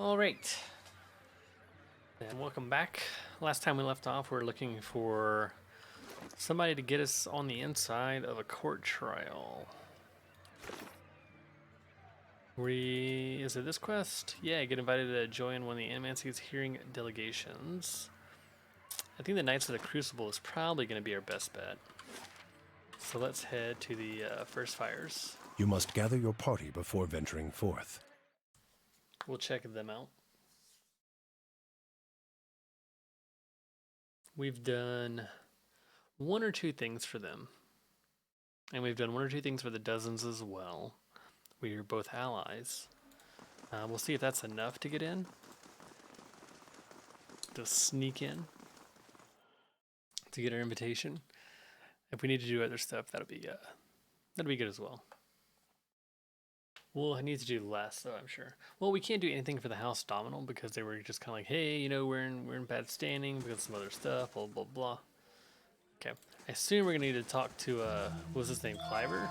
All right, and welcome back. Last time we left off, we were looking for somebody to get us on the inside of a court trial. Is it this quest? Yeah, get invited to join one of the Animancy's hearing delegations. I think the Knights of the Crucible is probably going to be our best bet. So let's head to the first fires. You must gather your party before venturing forth. We'll check them out. We've done one or two things for them. And we've done one or two things for the dozens as well. We are both allies. We'll see if that's enough to get in. To sneak in. To get our invitation. If we need to do other stuff, that'll be good as well. We'll need to do less, though, I'm sure. Well, we can't do anything for the House Dominal because they were just kind of like, hey, you know, we're in bad standing because of some other stuff, blah, blah, blah. Okay. I assume we're going to need to talk to, what was his name, Cliver?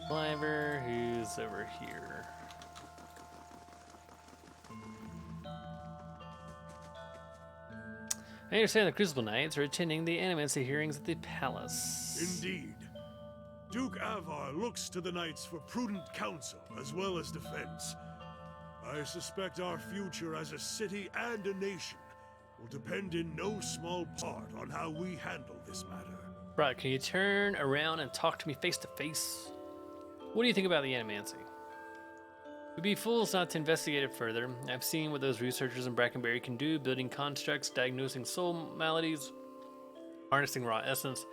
Cliver, who's over here? I understand the Crucible Knights are attending the Animancy hearings at the palace. Indeed. Duke Avar looks to the Knights for prudent counsel as well as defense. I suspect our future as a city and a nation will depend in no small part on how we handle this matter. Right, can you turn around and talk to me face to face? What do you think about the Animancy? We'd be fools not to investigate it further. I've seen what those researchers in Brackenberry can do, building constructs, diagnosing soul maladies, harnessing raw essence.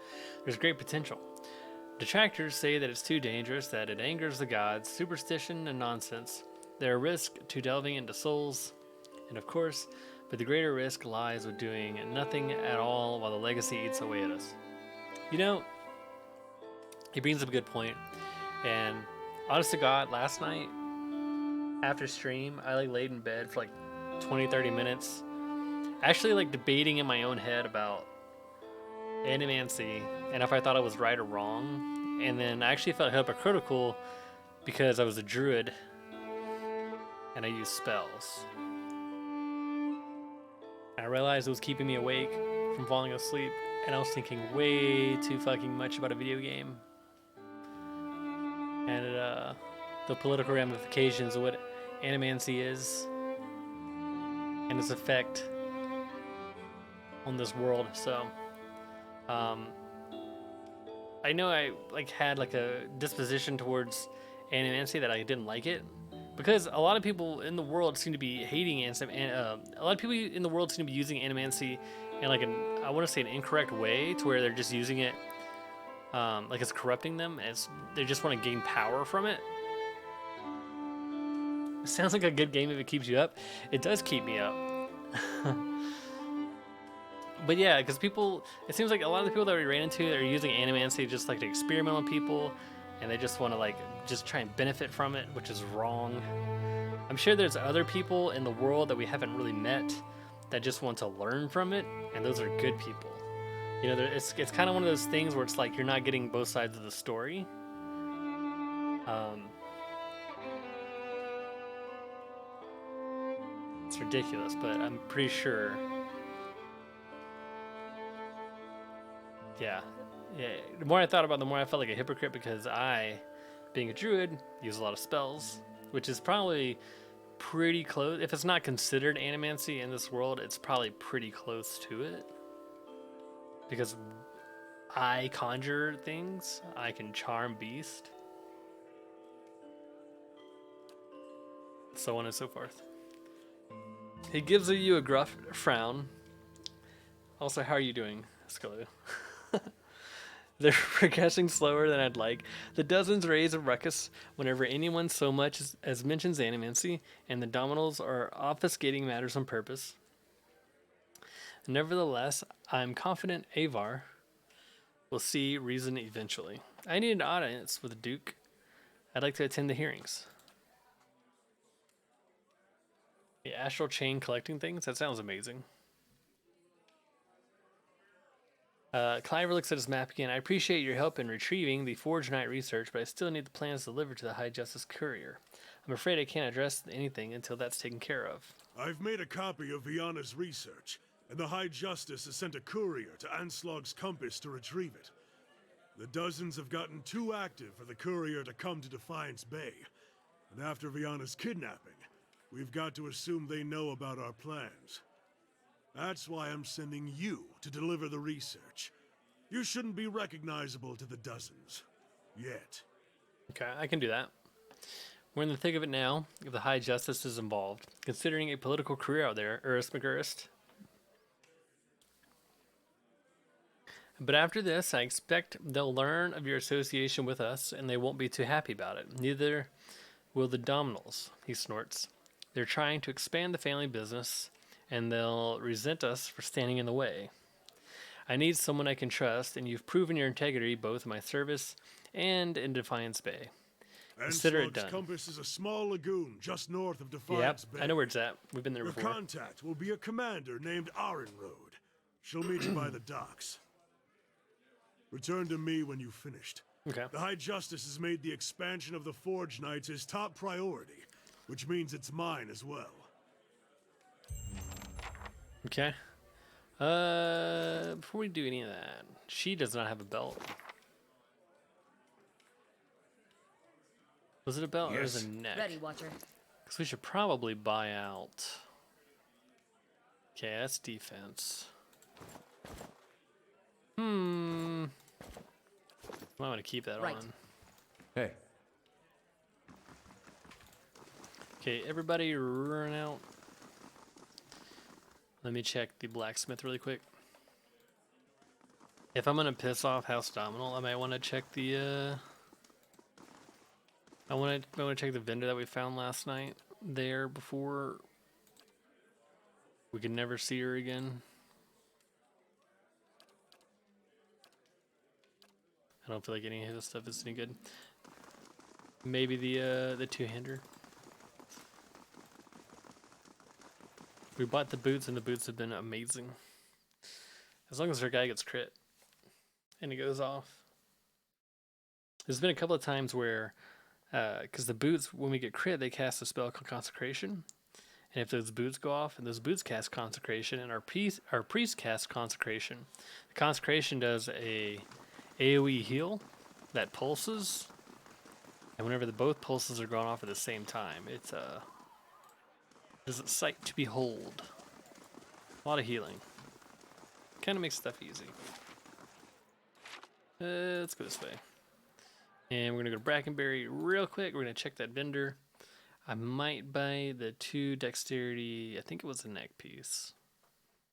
There's great potential. Detractors say that it's too dangerous, that it angers the gods, superstition and nonsense. There are risks to delving into souls, and of course, but the greater risk lies with doing nothing at all while the legacy eats away at us. You know, he brings up a good point, and honest to God, last night, after stream, I laid in bed for 20-30 minutes, actually debating in my own head about Animancy and if I thought I was right or wrong. And then I actually felt hypocritical because I was a druid and I used spells. And I realized it was keeping me awake from falling asleep, and I was thinking way too fucking much about a video game and the political ramifications of what Animancy is and its effect on this world. So I know I had a disposition towards Animancy that I didn't like it, because a lot of people in the world seem to be hating Animancy, and a lot of people in the world seem to be using Animancy in I want to say an incorrect way, to where they're just using it it's corrupting them, and they just want to gain power from it. It sounds like a good game if it keeps you up. It does keep me up. But yeah, because it seems like a lot of the people that we ran into are using Animancy just to experiment on people, and they just want to just try and benefit from it, which is wrong. I'm sure there's other people in the world that we haven't really met that just want to learn from it, and those are good people. You know, it's kind of one of those things where it's you're not getting both sides of the story. It's ridiculous, but I'm pretty sure. Yeah. The more I thought about it, the more I felt like a hypocrite, because I, being a druid, use a lot of spells, which is probably pretty close. If it's not considered Animancy in this world, it's probably pretty close to it. Because I conjure things, I can charm beast, so on and so forth. He gives you a gruff frown. Also, how are you doing, Skulu? They're progressing slower than I'd like. The dozens raise a ruckus whenever anyone so much as mentions Animancy, and the Dominals are obfuscating matters on purpose. Nevertheless, I'm confident Avar will see reason eventually. I need an audience with the Duke. I'd like to attend the hearings. The astral chain collecting things? That sounds amazing. Cliver looks at his map again. I appreciate your help in retrieving the Forge Knight research, but I still need the plans delivered to the High Justice Courier. I'm afraid I can't address anything until that's taken care of. I've made a copy of Viana's research, and the High Justice has sent a courier to Anslog's Compass to retrieve it. The dozens have gotten too active for the courier to come to Defiance Bay, and after Viana's kidnapping, we've got to assume they know about our plans. That's why I'm sending you to deliver the research. You shouldn't be recognizable to the dozens. Yet. Okay, I can do that. We're in the thick of it now, if the High Justice is involved. Considering a political career out there, Urist McUrist. But after this, I expect they'll learn of your association with us, and they won't be too happy about it. Neither will the Dominoes, he snorts. They're trying to expand the family business, and they'll resent us for standing in the way. I need someone I can trust, and you've proven your integrity both in my service and in Defiance Bay. Consider it done. Compass is a small lagoon just north of Defiance Bay. I know where it's at. We've been there before. Your contact will be a commander named Road. She'll meet you by the docks. Return to me when you've finished. Okay. The High Justice has made the expansion of the Forge Knights his top priority, which means it's mine as well. Okay. Before we do any of that, she does not have a belt. Was it a belt or is it a neck? Ready, Watcher. Because we should probably buy out. Okay, that's defense. Might want to keep that Right. on. Hey. Okay, everybody run out. Let me check the blacksmith really quick. If I'm gonna piss off House Dominal, I might want to check the I want to check the vendor that we found last night there before we could never see her again. I don't feel like any of this stuff is any good. Maybe the two-hander. We bought the boots, and the boots have been amazing. As long as our guy gets crit and he goes off. There's been a couple of times where, because the boots, when we get crit, they cast a spell called Consecration. And if those boots go off, and those boots cast Consecration, and our priest casts Consecration, the Consecration does a AoE heal that pulses. And whenever both pulses are going off at the same time, it's a sight to behold. A lot of healing. Kind of makes stuff easy. Let's go this way. And we're going to go to Brackenberry real quick. We're going to check that vendor. I might buy the 2 dexterity, I think it was a neck piece,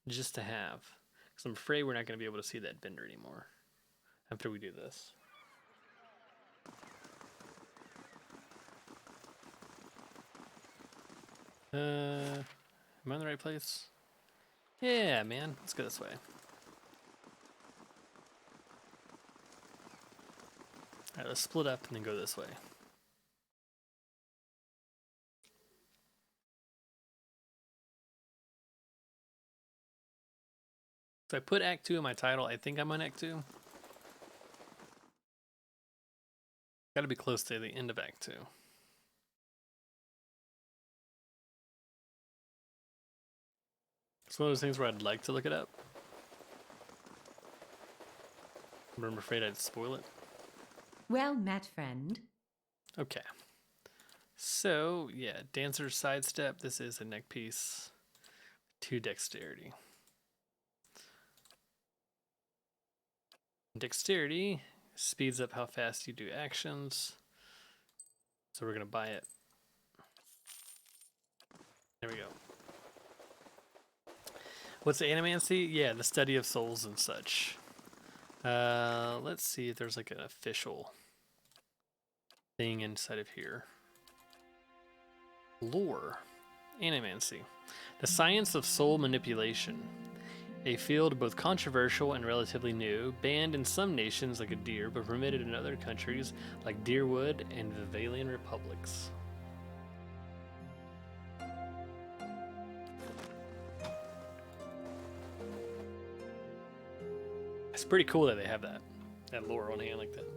just to have. Because I'm afraid we're not going to be able to see that vendor anymore after we do this. Am I in the right place? Yeah, man. Let's go this way. Alright, let's split up and then go this way. So I put Act 2 in my title. I think I'm on Act 2. Gotta be close to the end of Act 2. It's one of those things where I'd like to look it up, but I'm afraid I'd spoil it. Well met, friend. Okay. So, yeah, Dancer's Sidestep. This is a neck piece. 2 dexterity. Dexterity speeds up how fast you do actions. So we're going to buy it. There we go. What's the animancy? Yeah, the study of souls and such. Let's see if there's like an official thing inside of here. Lore. Animancy. The science of soul manipulation. A field both controversial and relatively new, banned in some nations like a deer, but permitted in other countries like Deerwood and Vivalian republics. I It's pretty cool that they have that lore on hand like that.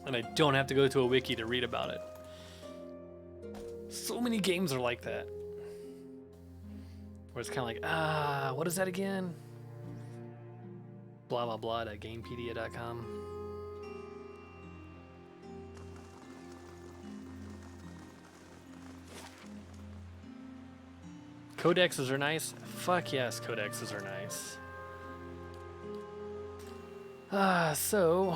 And I don't have to go to a wiki to read about it. So many games are like that. Where it's kind of like, what is that again? Blah, blah, blah at Gamepedia.com. Codexes are nice. Fuck yes, codexes are nice. So,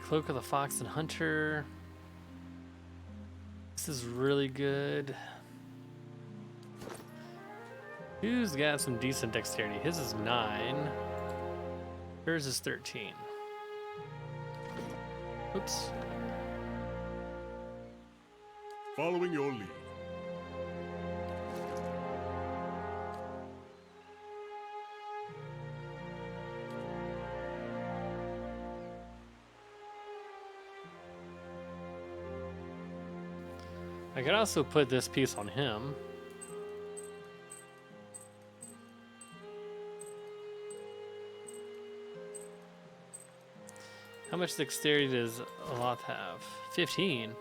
Cloak of the Fox and Hunter. This is really good. Who's got some decent dexterity? His is 9. Hers is 13. Oops. Following your lead. I could also put this piece on him. How much dexterity does Aloth have? 15.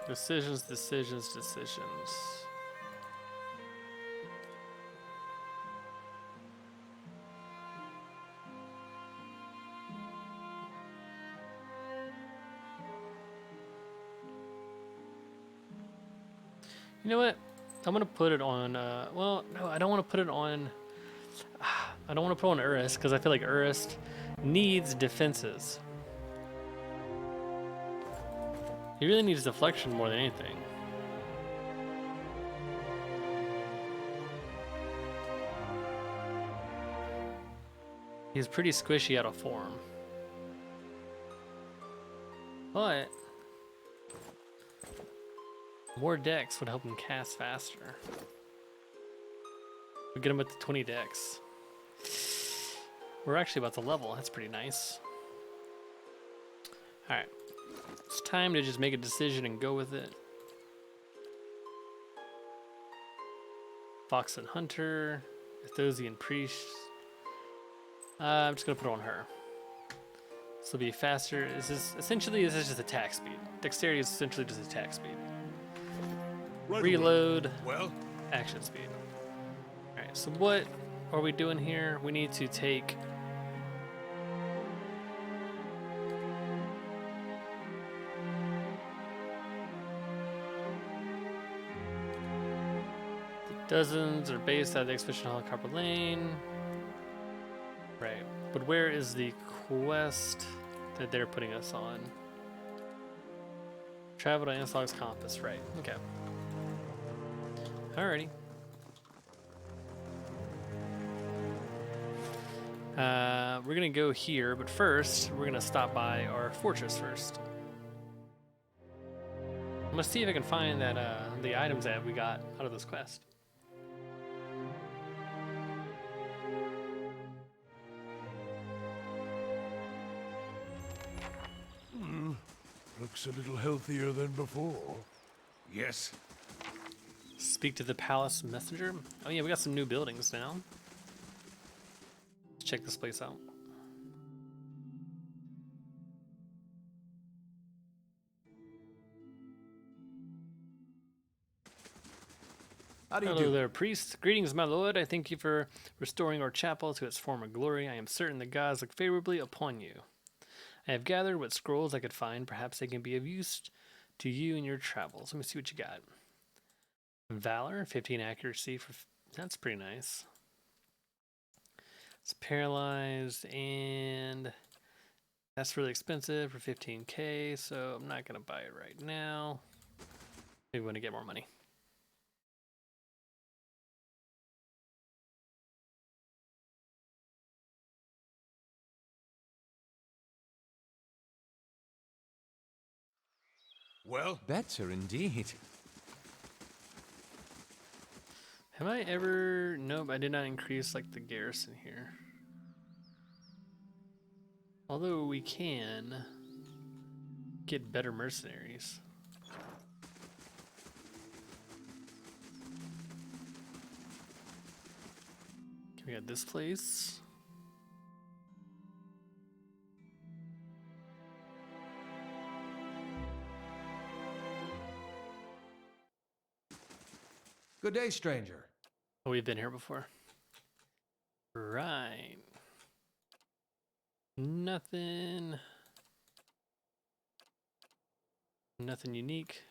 Decisions, decisions, decisions. You know what? I'm gonna put it on. Well, no, I don't want to put it on. I don't want to put on Urist because I feel like Urist needs defenses. He really needs deflection more than anything. He's pretty squishy out of form. But more dex would help him cast faster. We get him up to 20 dex. We're actually about to level. That's pretty nice. Alright. It's time to just make a decision and go with it. Fox and Hunter. Athosian Priest. I'm just going to put it on her. This will be faster. This is just attack speed. Dexterity is essentially just attack speed. Right Reload. away. Well, Action speed. Alright, so what are we doing here? We need to take dozens are based at the Expedition Helicopter Lane. Right. But where is the quest that they're putting us on? Travel to Anslog's Compass, right. Okay. Alrighty. We're gonna go here, but first, we're gonna stop by our fortress first. I'm gonna see if I can find that the items that we got out of this quest. looks a little healthier than before. Yes. Speak to the palace messenger. Oh yeah, we got some new buildings now. Let's check this place out. How do you Hello do? there, priest. Greetings, my lord. I thank you for restoring our chapel to its former glory. I am certain the gods look favorably upon you. I have gathered what scrolls I could find. Perhaps they can be of use to you in your travels. Let me see what you got. Valor, 15 accuracy. That's pretty nice. It's paralyzed, and that's really expensive for 15k, so I'm not going to buy it right now. Maybe when I get more money. Well, Better indeed. Have I ever... Nope, I did not increase like the garrison here. Although we can get better mercenaries. We got this place. Good day, stranger. Oh, we've been here before. Right. Nothing unique.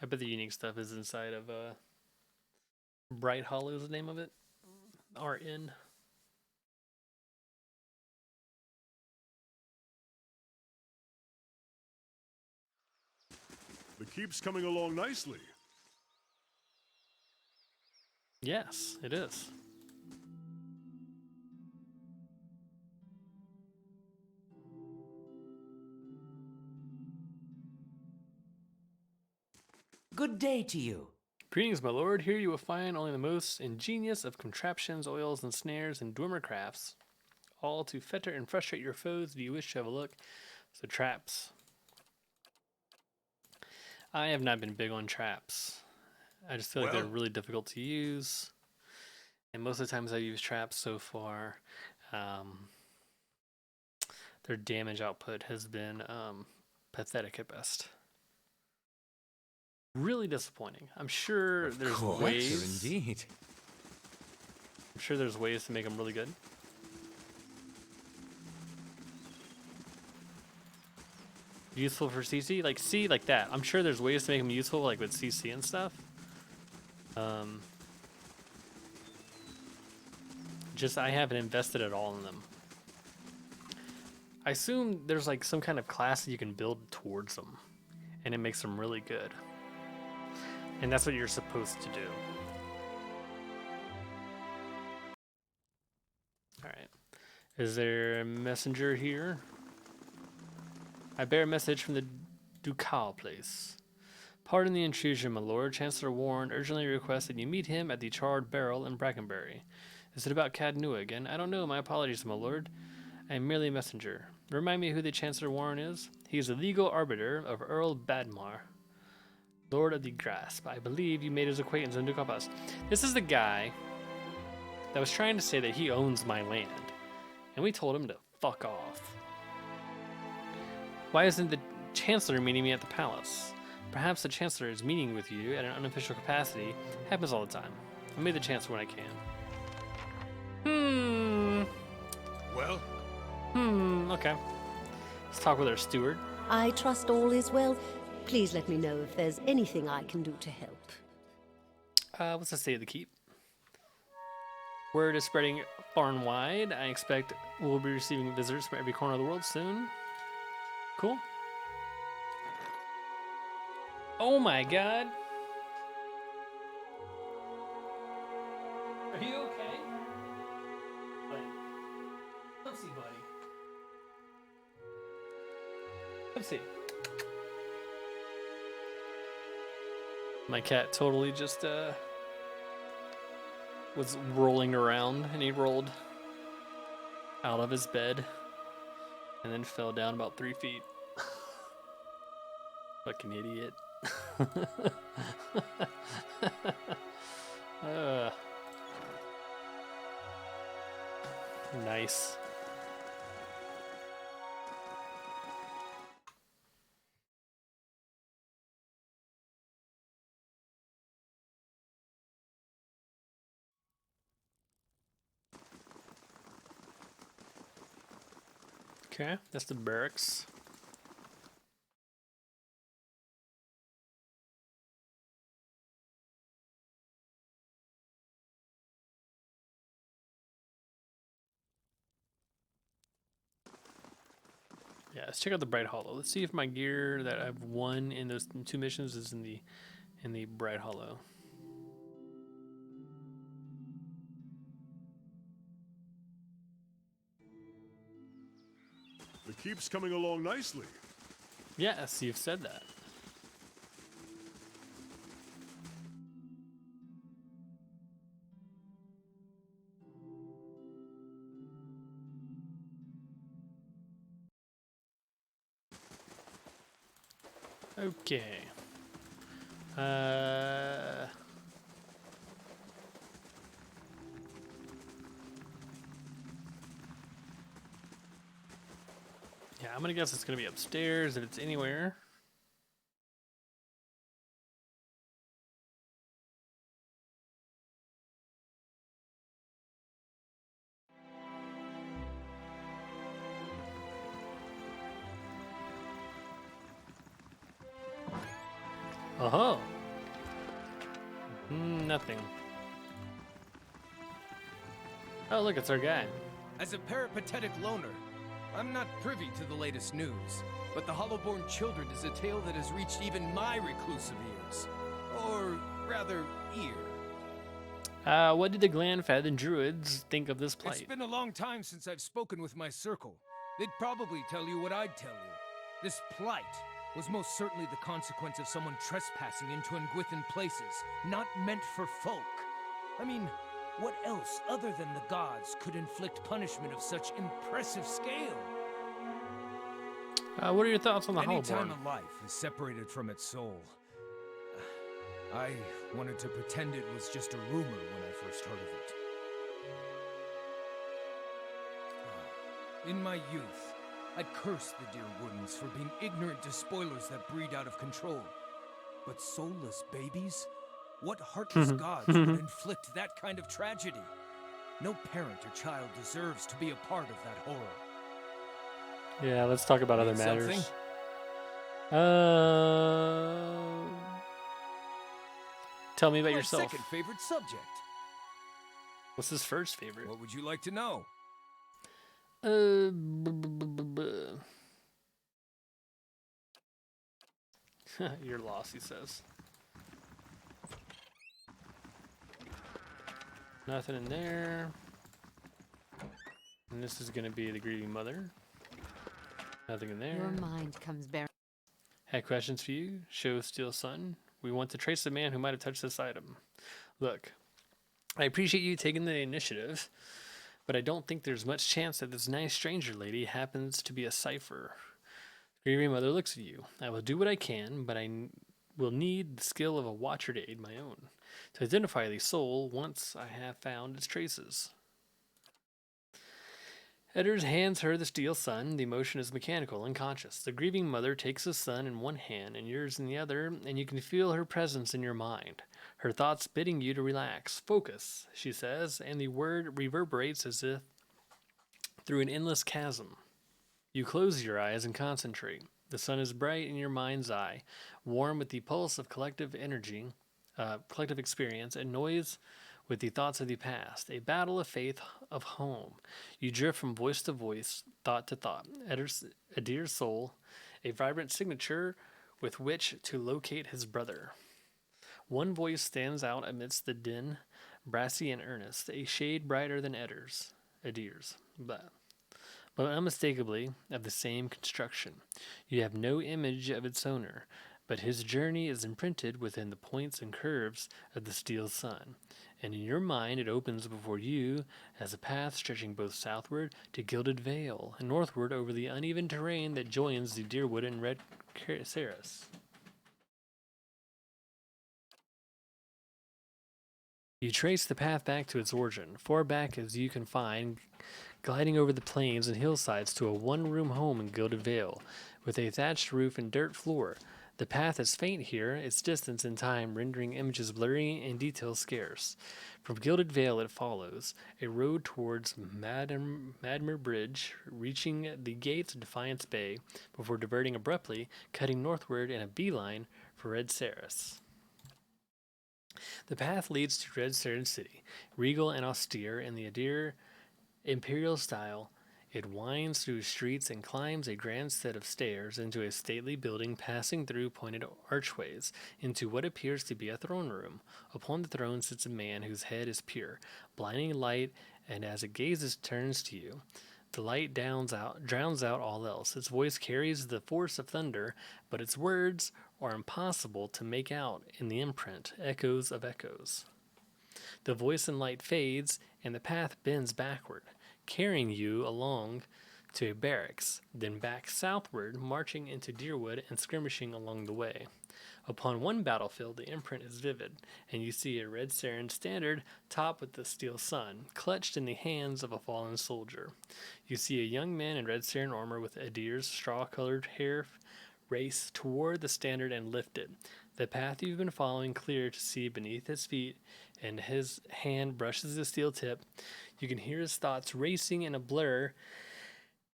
I bet the unique stuff is inside of Bright Hollow is the name of it. RN. The keep's coming along nicely. Yes, it is. Good day to you. Greetings, my lord. Here you will find only the most ingenious of contraptions, oils, and snares, and dwemer crafts, all to fetter and frustrate your foes if you wish to have a look. So traps. I have not been big on traps. I just feel like they're really difficult to use. And most of the times I've used traps so far, their damage output has been pathetic at best. Really disappointing. I'm sure there's ways. Indeed. I'm sure there's ways to make them really good. Useful for CC, like C, like that. I'm sure there's ways to make them useful, like with CC and stuff. Just I haven't invested at all in them. I assume there's like some kind of class that you can build towards them, and it makes them really good. And that's what you're supposed to do. Alright. Is there a messenger here? I bear a message from the Ducal place. Pardon the intrusion, my lord. Chancellor Warren urgently requests that you meet him at the Charred Barrel in Brackenbury. Is it about Cadnua again? I don't know. My apologies, my lord. I am merely a messenger. Remind me who the Chancellor Warren is? He is the legal arbiter of Earl Badmar, Lord of the Grasp. I believe you made his acquaintance in Ducal Pass. This is the guy that was trying to say that he owns my land, and we told him to fuck off. Why isn't the Chancellor meeting me at the palace? Perhaps the Chancellor is meeting with you at an unofficial capacity. Happens all the time. I meet the Chancellor when I can. Well? Okay. Let's talk with our steward. I trust all is well. Please let me know if there's anything I can do to help. What's the state of the keep? Word is spreading far and wide. I expect we'll be receiving visitors from every corner of the world soon. Cool. Oh my god. Are you okay? Buddy. Come see, buddy. Come see. My cat totally just was rolling around, and he rolled out of his bed and then fell down about 3 feet. Fucking idiot. Nice. Okay, that's the barracks. Yeah, let's check out the Bright Hollow. Let's see if my gear that I've won in those 2 missions is in the Bright Hollow. The keep's coming along nicely. Yes, you've said that. Okay. Yeah, I'm gonna guess it's gonna be upstairs if it's anywhere. Oh, nothing. Oh, look, it's our guy. As a peripatetic loner, I'm not privy to the latest news, but the Hollowborn Children is a tale that has reached even my reclusive ears. Or rather, ear. What did the Glanfadden Druids think of this It's plight? been a long time since I've spoken with my circle. They'd probably tell you what I'd tell you. This plight was most certainly the consequence of someone trespassing into Nguithan places, not meant for folk. I mean, what else other than the gods could inflict punishment of such impressive scale? What are your thoughts on the Any time Hollowborn? a life is separated from its soul. I wanted to pretend it was just a rumor when I first heard of it. In my youth, I'd cursed the dear Woodens for being ignorant to spoilers that breed out of control. But soulless babies? What heartless gods would inflict that kind of tragedy? No parent or child deserves to be a part of that horror. Yeah, let's talk about other Need matters. Tell me about My yourself. second favorite subject. What's his first favorite? What would you like to know? You're lost, he says. Nothing in there. And this is going to be the grieving mother. Nothing in there. Your mind comes bearing. Had questions for you. Show Steel Sun. We want to trace the man who might have touched this item. Look, I appreciate you taking the initiative, but I don't think there's much chance that this nice stranger lady happens to be a cipher. Grieving mother looks at you. I will do what I can, but I will need the skill of a watcher to aid my own. To identify the soul once I have found its traces. Edders hands her the steel sun. The motion is mechanical, unconscious. The grieving mother takes the sun in one hand and yours in the other, and you can feel her presence in your mind. Her thoughts bidding you to relax. Focus, she says, and the word reverberates as if through an endless chasm. You close your eyes and concentrate. The sun is bright in your mind's eye, warm with the pulse of collective energy, collective experience, and noise with the thoughts of the past, a battle of faith of home. You drift from voice to voice, thought to thought. A dear soul, a vibrant signature with which to locate his brother. One voice stands out amidst the din, brassy and earnest, a shade brighter than Adir's, but unmistakably of the same construction. You have no image of its owner, but his journey is imprinted within the points and curves of the steel sun, and in your mind it opens before you as a path stretching both southward to Gilded Vale and northward over the uneven terrain that joins the Deerwood and Red Ceres. You trace the path back to its origin, far back as you can find, gliding over the plains and hillsides to a one-room home in Gilded Vale, with a thatched roof and dirt floor. The path is faint here, its distance and time rendering images blurry and details scarce. From Gilded Vale it follows, a road towards Madmer Bridge, reaching the gates of Defiance Bay, before diverting abruptly, cutting northward in a beeline for Red Ceres. The path leads to Red Ceres City, regal and austere in the Adir imperial style. It winds through streets and climbs a grand set of stairs into a stately building, passing through pointed archways into what appears to be a throne room. Upon the throne sits a man whose head is pure, blinding light, and as it gazes turns to you. The light drowns out all else. Its voice carries the force of thunder, but its words are impossible to make out in the imprint, echoes of echoes. The voice and light fades, and the path bends backward, carrying you along to a barracks, then back southward, marching into Deerwood and skirmishing along the way. Upon one battlefield, the imprint is vivid, and you see a red Saren standard topped with the steel sun, clutched in the hands of a fallen soldier. You see a young man in red Saren armor with Adir's straw-colored hair race toward the standard and lift it. The path you've been following clear to see beneath his feet, and his hand brushes the steel tip. You can hear his thoughts racing in a blur,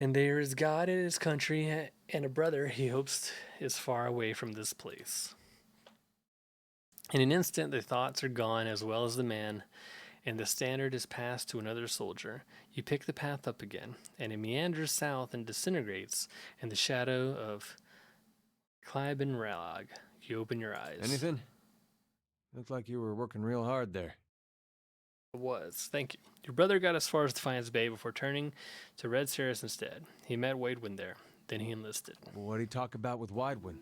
and there is God in his country and a brother he hopes is far away from this place. In an instant, the thoughts are gone as well as the man, and the standard is passed to another soldier. You pick the path up again, and it meanders south and disintegrates in the shadow of Clybenrag. You open your eyes. Anything? Looked like you were working real hard there. It was. Thank you. Your brother got as far as Defiance Bay before turning to Red Ceres instead. He met Waidwin there. Then he enlisted. What'd he talk about with Widewin?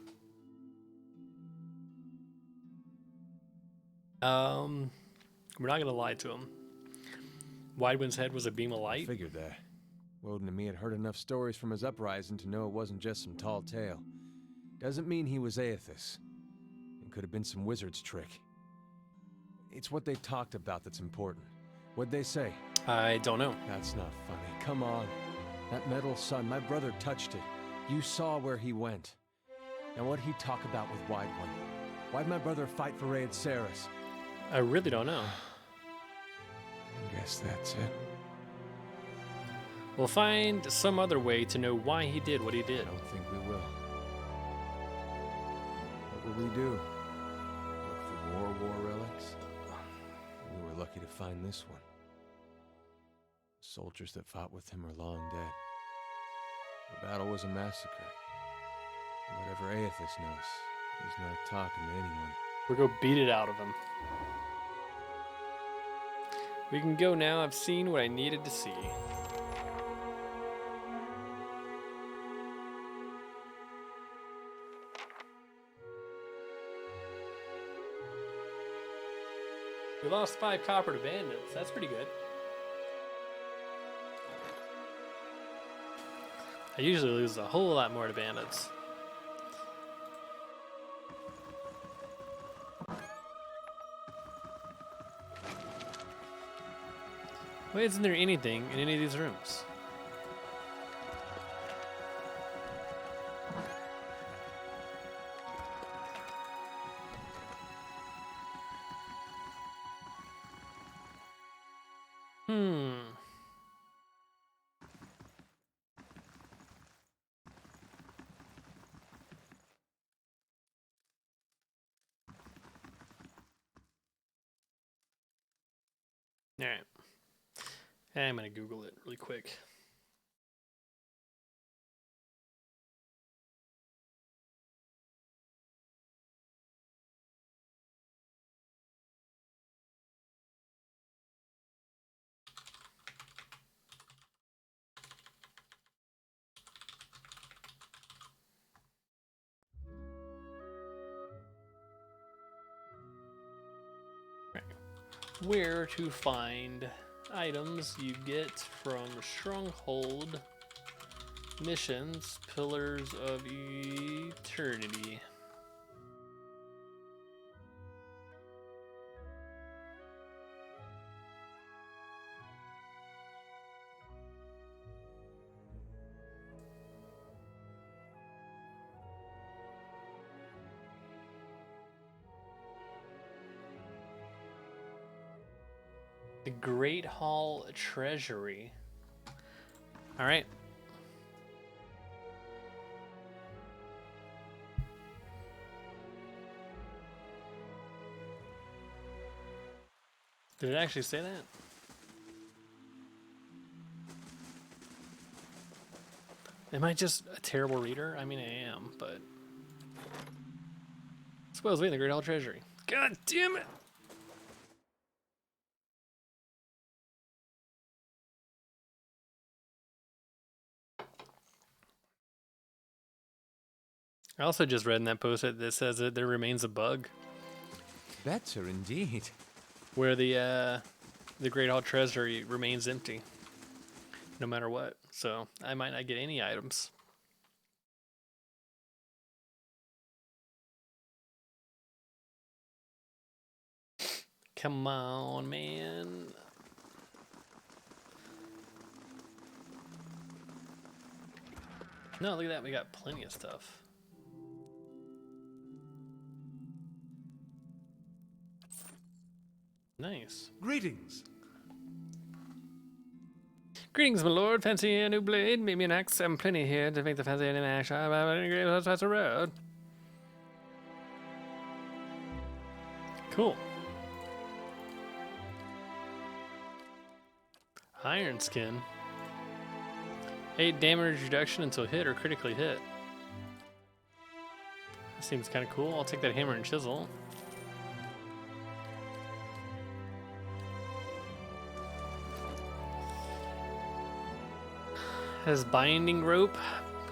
We're not gonna lie to him. Widewin's head was a beam of light. Figured that. Woden and me had heard enough stories from his uprising to know it wasn't just some tall tale. Doesn't mean he was Aethys. It could have been some wizard's trick. It's what they talked about that's important. What'd they say? I don't know. That's not funny. Come on. That metal sun, my brother touched it. You saw where he went. Now what'd he talk about with Widewin? Why'd my brother fight for Raid Ceres? I really don't know. I guess that's it. We'll find some other way to know why he did what he I did. don't think we will. What will we do? Look for war relics? We were lucky to find this one. Soldiers that fought with him are long dead. The battle was a massacre. Whatever Aethys knows, he's not talking to anyone. We'll go beat it out of him. We can go now. I've seen what I needed to see. We lost 5 copper to bandits. That's pretty good. I usually lose a whole lot more to bandits. Why isn't there anything in any of these rooms? Alright. I'm gonna Google it really quick. Right. Where to find items you get from Stronghold missions, Pillars of Eternity. The Great Hall Treasury. All right. Did it actually say that? Am I just a terrible reader? I mean, I am, but... Spoils me, the Great Hall Treasury. God damn it! I also just read in that post that says that there remains a bug Better indeed. where the Great Hall Treasury remains empty, no matter what. so I might not get any items. Come on, man. No, look at that. We got plenty of stuff. Nice. Greetings. Greetings, my lord. Fancy a new blade? Maybe me an axe. I'm plenty here to make the fancy any mash. That's the road. Cool. Iron skin. 8 damage reduction until hit or critically hit. That seems kind of cool. I'll take that hammer and chisel. Has binding rope,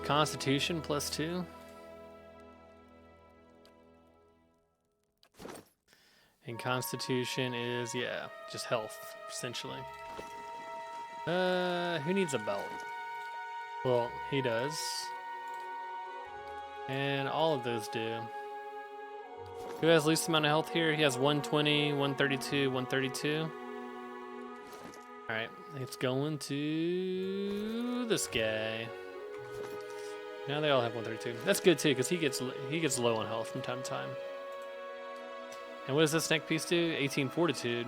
constitution +2. And constitution is, yeah, just health, essentially. Who needs a belt? Well, he does. And all of those do. Who has least amount of health here? He has 120, 132, 132. Alright, it's going to this guy. Now they all have 132. That's good too, because he gets low on health from time to time. And what does this neck piece do? 18 fortitude.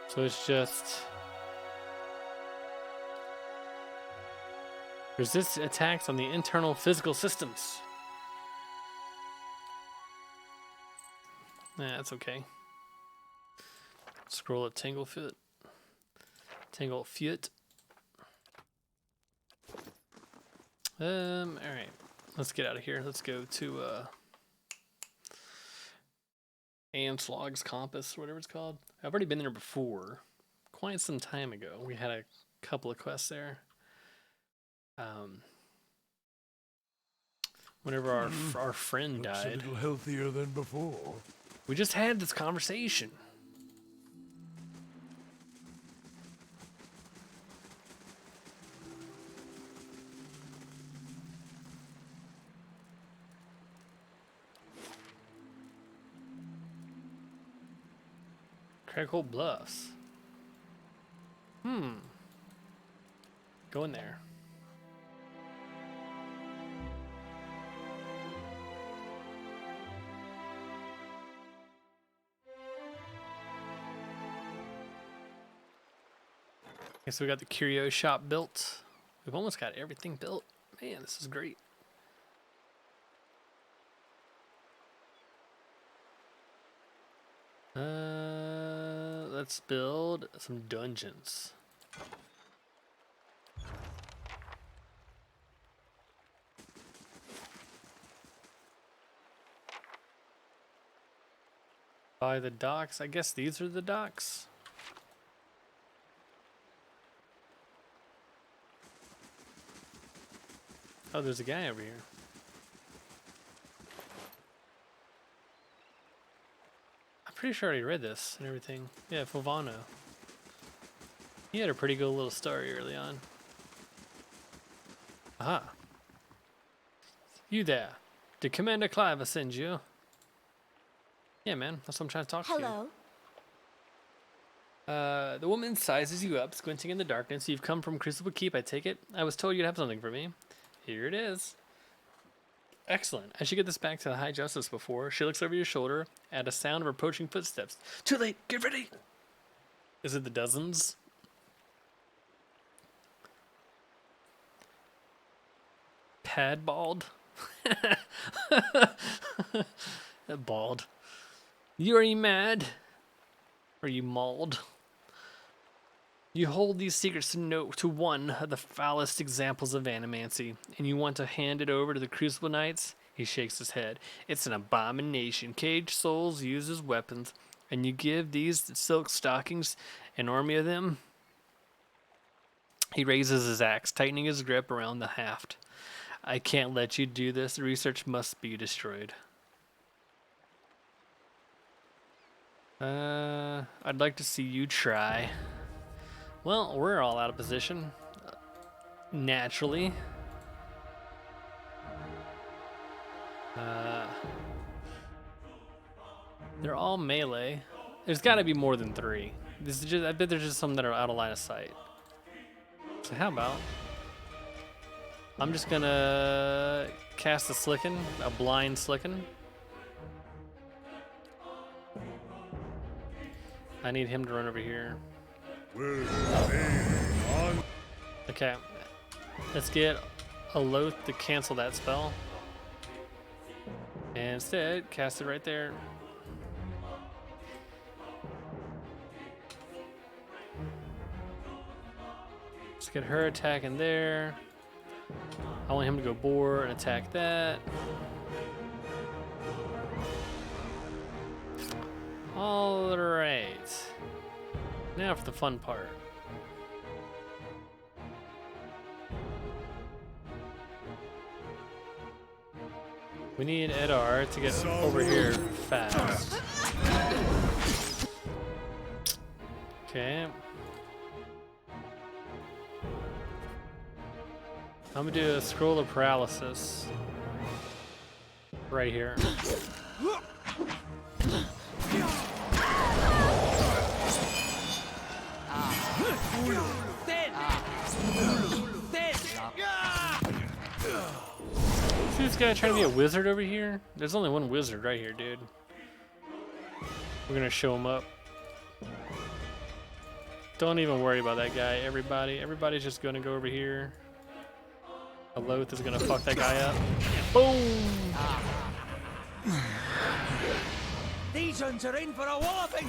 So it's just resist attacks on the internal physical systems. Nah, that's okay. Scroll at Tanglefoot. Tanglefoot. Alright. Let's get out of here. Let's go to Anslog's Compass, or whatever it's called. I've already been there before. Quite some time ago. We had a couple of quests there. Whenever our friend Looks died. a little healthier than before. We just had this conversation. Crackle Bluffs. Go in there. Okay, so we got the curio shop built. We've almost got everything built. Man, this is great. Let's build some dungeons. By the docks. I guess these are the docks. Oh, there's a guy over here. I'm pretty sure I already read this and everything. Yeah, Fovano. He had a pretty good little story early on. Aha. You there. Did Commander Clive send you? Yeah, man. That's what I'm trying to talk to you. Hello. The woman sizes you up, squinting in the darkness. You've come from Crucible Keep, I take it. I was told you'd have something for me. Here it is. Excellent. I should get this back to the High Justice before. She looks over your shoulder at a sound of approaching footsteps. Too late. Get ready. Is it the dozens? Padbald? Bald. Are you mad? Are you mauled? You hold these secrets to one of the foulest examples of animancy, and you want to hand it over to the Crucible Knights? He shakes his head. It's an abomination. Caged souls use as weapons, and you give these silk stockings an army of them? He raises his axe, tightening his grip around the haft. I can't let you do this. The research must be destroyed. I'd like to see you try. Well, we're all out of position. Naturally. They're all melee. There's got to be more than 3. This is just, I bet there's just some that are out of line of sight. So how about I'm just gonna cast a Slicken, a blind Slicken. I need him to run over here. Okay, let's get a Loath to cancel that spell. And instead, cast it right there. Let's get her attacking there. I want him to go boar and attack that. All right. Now for the fun part. We need Edar to get over here fast. Okay. I'm gonna do a scroll of paralysis right here. See this guy trying to be a wizard over here? There's only one wizard right here, dude. We're gonna show him up. Don't even worry about that guy, everybody. Everybody's just gonna go over here. A Loath is gonna fuck that guy up. Boom! These ones are in for a walloping.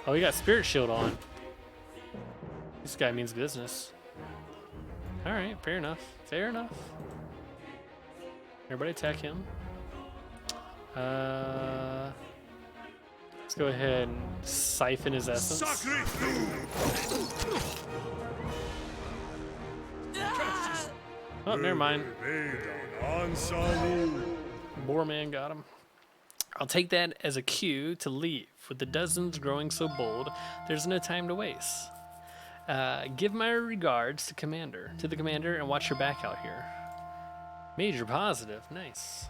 Oh, he got Spirit Shield on. This guy means business. Alright, fair enough. Fair enough. Everybody attack him. Let's go ahead and siphon his essence. Oh, never mind. Boarman got him. I'll take that as a cue to leave. With the dozens growing so bold, there's no time to waste. Give my regards to the commander, and watch your back out here. Major positive, nice.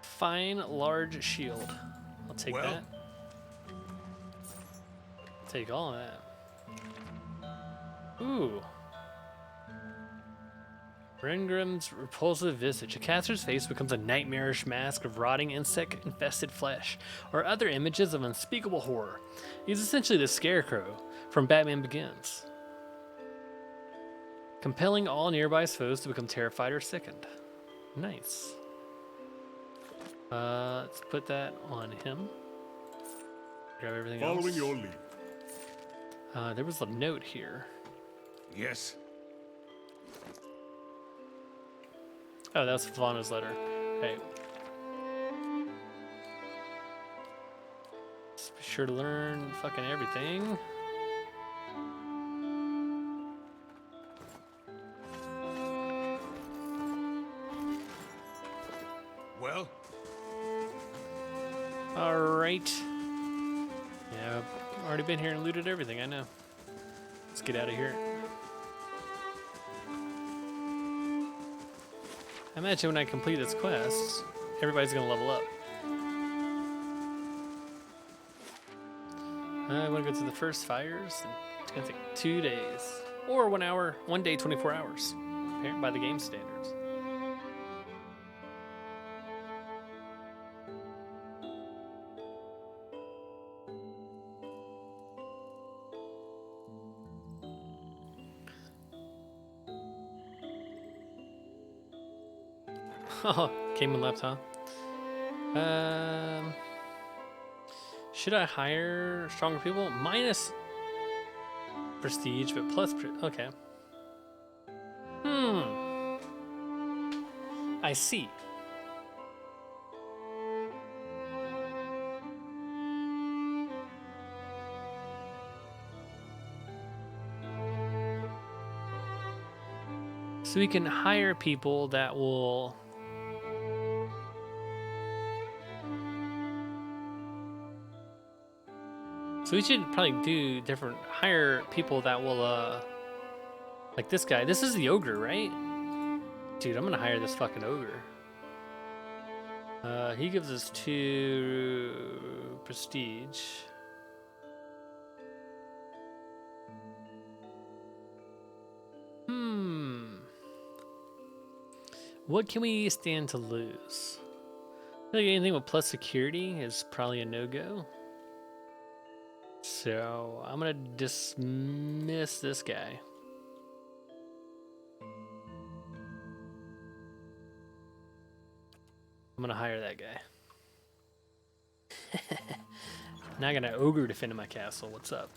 Fine large shield. I'll take that. Take all of that. Ooh. Rengrim's repulsive visage. A caster's face becomes a nightmarish mask of rotting insect-infested flesh, or other images of unspeakable horror. He's essentially the Scarecrow from Batman Begins, compelling all nearby foes to become terrified or sickened. Nice. Let's put that on him. Grab everything else. Following your lead. There was a note here. Yes. Oh, that's Fauna's letter. Hey. Just be sure to learn fucking everything. Well? Alright. Yeah, I've already been here and looted everything, I know. Let's get out of here. I imagine when I complete this quest, everybody's gonna level up. I want to go to the first fires. It's gonna take 2 days. Or 1 hour, 1 day, 24 hours. Apparently by the game standards. Oh, came and left, huh? Should I hire stronger people? Minus prestige, but plus okay. I see. So we can hire people that will... So we should probably do different, hire people that will, like this guy. This is the ogre, right? Dude, I'm gonna hire this fucking ogre. He gives us 2 prestige. What can we stand to lose? I think anything with plus security is probably a no-go. So I'm gonna dismiss this guy. I'm gonna hire that guy. Now I got an ogre defending my castle. What's up?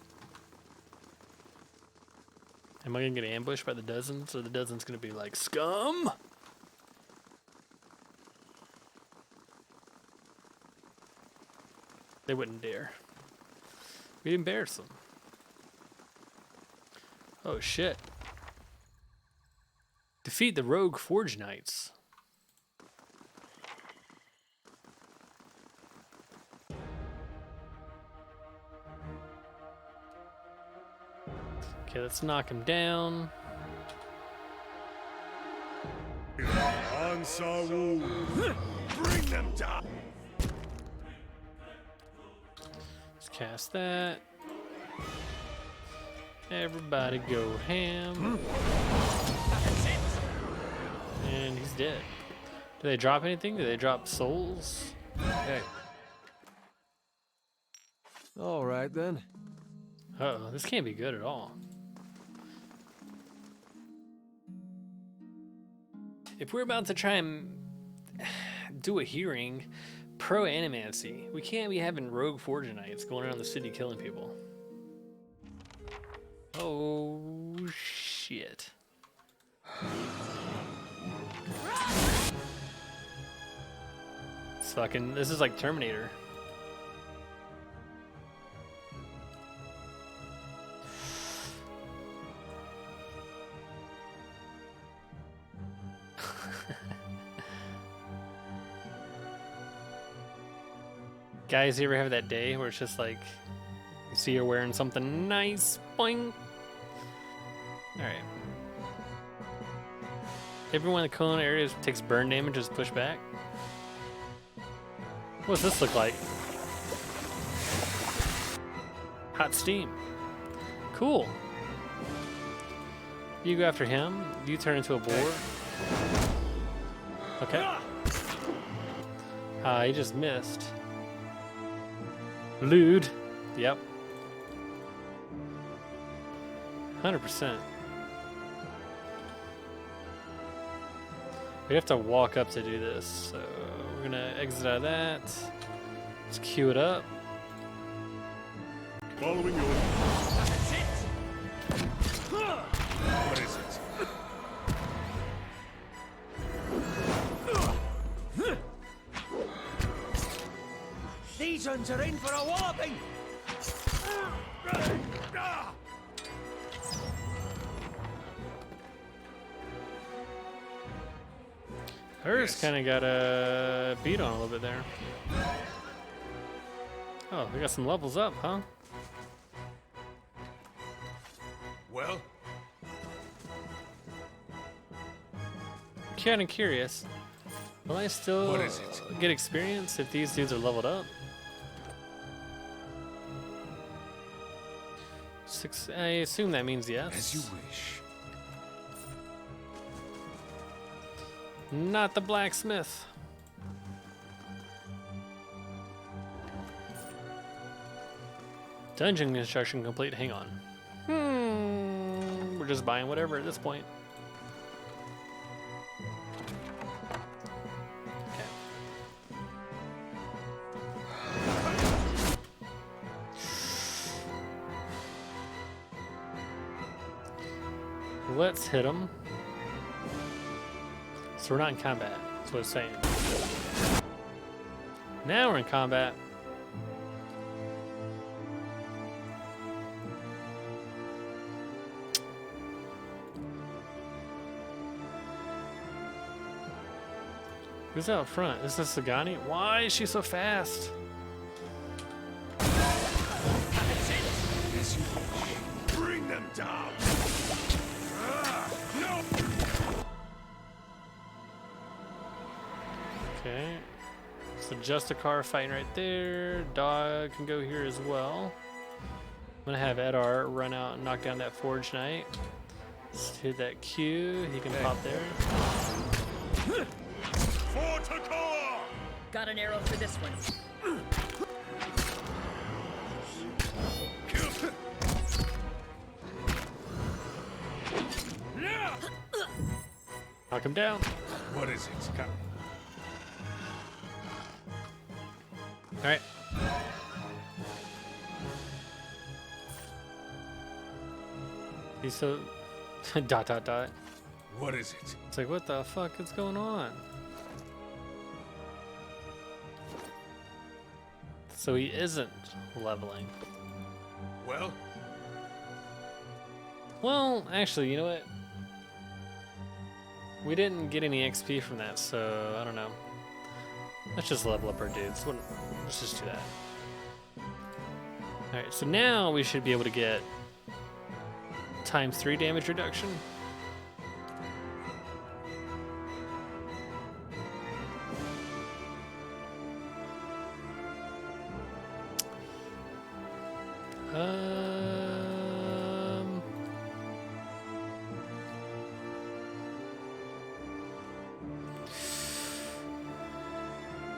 Am I gonna get ambushed by the dozens, or the dozens gonna be like, scum? They wouldn't dare. We'd embarrass them. Oh shit. Defeat the rogue Forge Knights. Okay, let's knock him down. Ansawu, bring them down. Let's cast that. Everybody go ham. And he's dead. Do they drop anything? Do they drop souls? Hey. All right, then. Uh-oh, this can't be good at all. If we're about to try and do a hearing pro animancy, we can't be having rogue Forge Knights going around the city killing people. Oh, shit. It's fucking, this is like Terminator. Guys, you ever have that day where it's just like, you see you're wearing something nice, boing. Alright. Everyone in the Kelowna area takes burn damage as push back. What does this look like? Hot steam. Cool. You go after him, you turn into a boar. Okay. He just missed. Lewd. Yep. 100%. We have to walk up to do this, so we're gonna exit out of that. Let's queue it up. Following your... That's it! What is it? These uns are in for a walloping! Hers kind of got a beat on a little bit there. Oh, we got some levels up, huh? Well, Kind of curious. Will I still What is it? get experience if these dudes are leveled up? 6. I assume that means yes. as you wish. Not the blacksmith. Dungeon construction complete. Hang on. We're just buying whatever at this point. Okay. Let's hit him. So we're not in combat. That's what it's saying. Now we're in combat. Who's out front? Is this Sagani? Why is she so fast? Bring them down! No! Okay. So just a car fighting right there. Dog can go here as well. I'm gonna have Edar run out and knock down that Forge Knight. Let's hit that Q. He can pop there. For Takor! Got an arrow for this one. Knock him down. What is it? Okay. All right. He's so dot dot dot. What is it? It's like, what the fuck is going on? So he isn't leveling. Well? Well, actually, you know what? We didn't get any XP from that, so I don't know. Let's just level up our dudes. Let's just do that. Alright, so now we should be able to get ×3 damage reduction.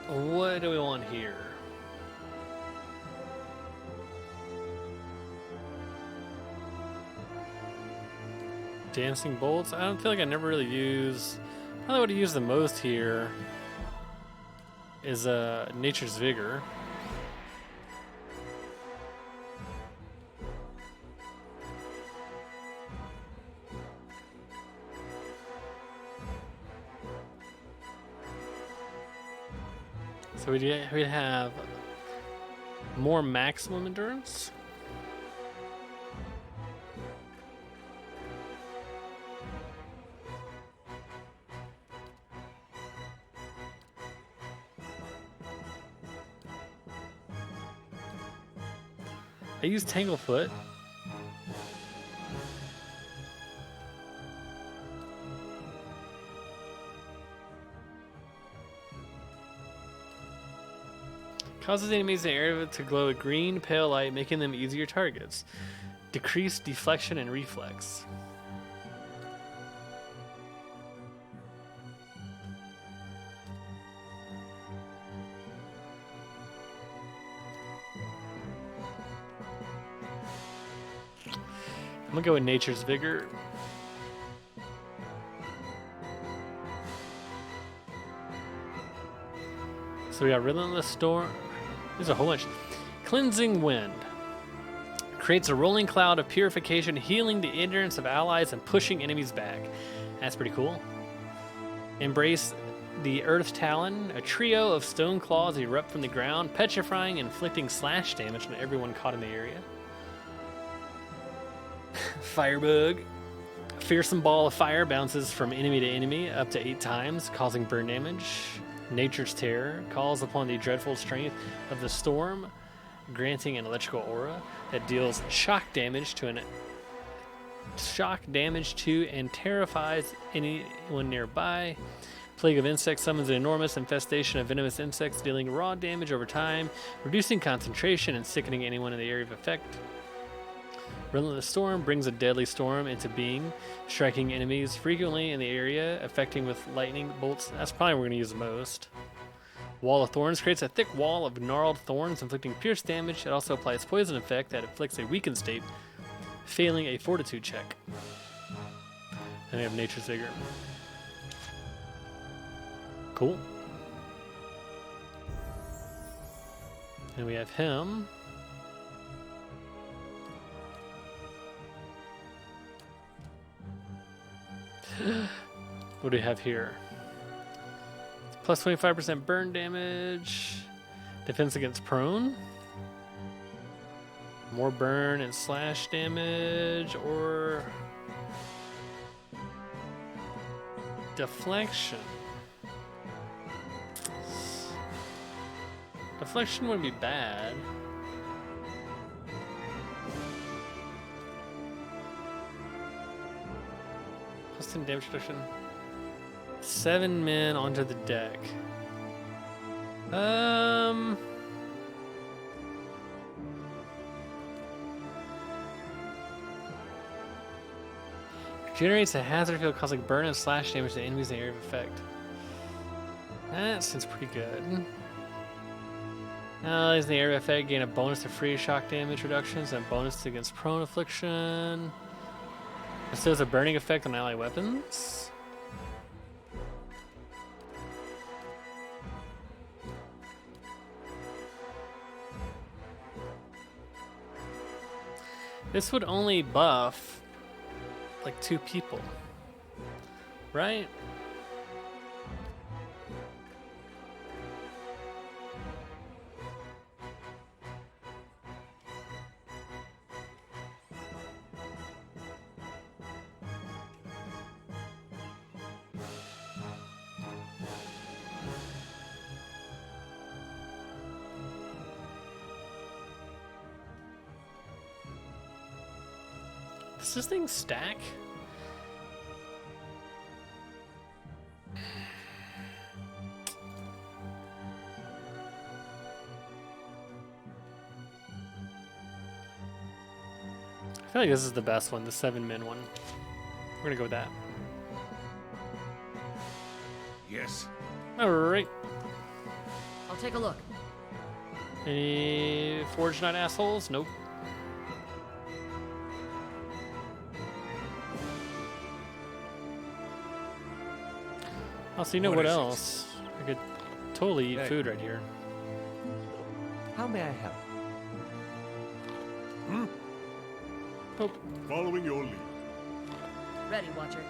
What do we want here? Dancing bolts? I don't feel like I never really use. Probably what I use the most here is Nature's Vigor. So we'd have more maximum endurance. I use Tanglefoot. Causes enemies in the area to glow a green pale light, making them easier targets. Decrease deflection and reflex. I'm gonna go with Nature's Vigor. So we got Relentless Storm. There's a whole bunch. Cleansing Wind. Creates a rolling cloud of purification, healing the endurance of allies and pushing enemies back. That's pretty cool. Embrace the Earth Talon. A trio of stone claws erupt from the ground, petrifying and inflicting slash damage on everyone caught in the area. Firebug. A fearsome ball of fire bounces from enemy to enemy up to 8 times, causing burn damage. Nature's Terror calls upon the dreadful strength of the storm, granting an electrical aura that deals shock damage to and terrifies anyone nearby. Plague of Insects summons an enormous infestation of venomous insects, dealing raw damage over time, reducing concentration and sickening anyone in the area of effect. Relentless Storm brings a deadly storm into being, striking enemies frequently in the area, affecting with lightning bolts. That's probably what we're going to use the most. Wall of Thorns creates a thick wall of gnarled thorns, inflicting pierce damage. It also applies poison effect that inflicts a weakened state, failing a fortitude check. And we have Nature's Vigor. Cool. And we have him. What do we have here? Plus 25% burn damage. Defense against prone. More burn and slash damage, or deflection. Deflection wouldn't be bad. Plus 10 damage reduction. 7 men onto the deck. Generates a hazard field causing burn and slash damage to enemies in the area of effect. That seems pretty good. Allies in the area of effect gain a bonus to free shock damage reductions and a bonus against prone affliction. Bestows a burning effect on ally weapons. This would only buff like 2 people, right? Does this thing stack? I feel like this is the best one, the 7 min one. We're gonna go with that. Yes. Alright. I'll take a look. Any Forge Knight assholes? Nope. Also, you know what else? I could totally eat food right here. How may I help? Oh. Following your lead. Ready, Watcher.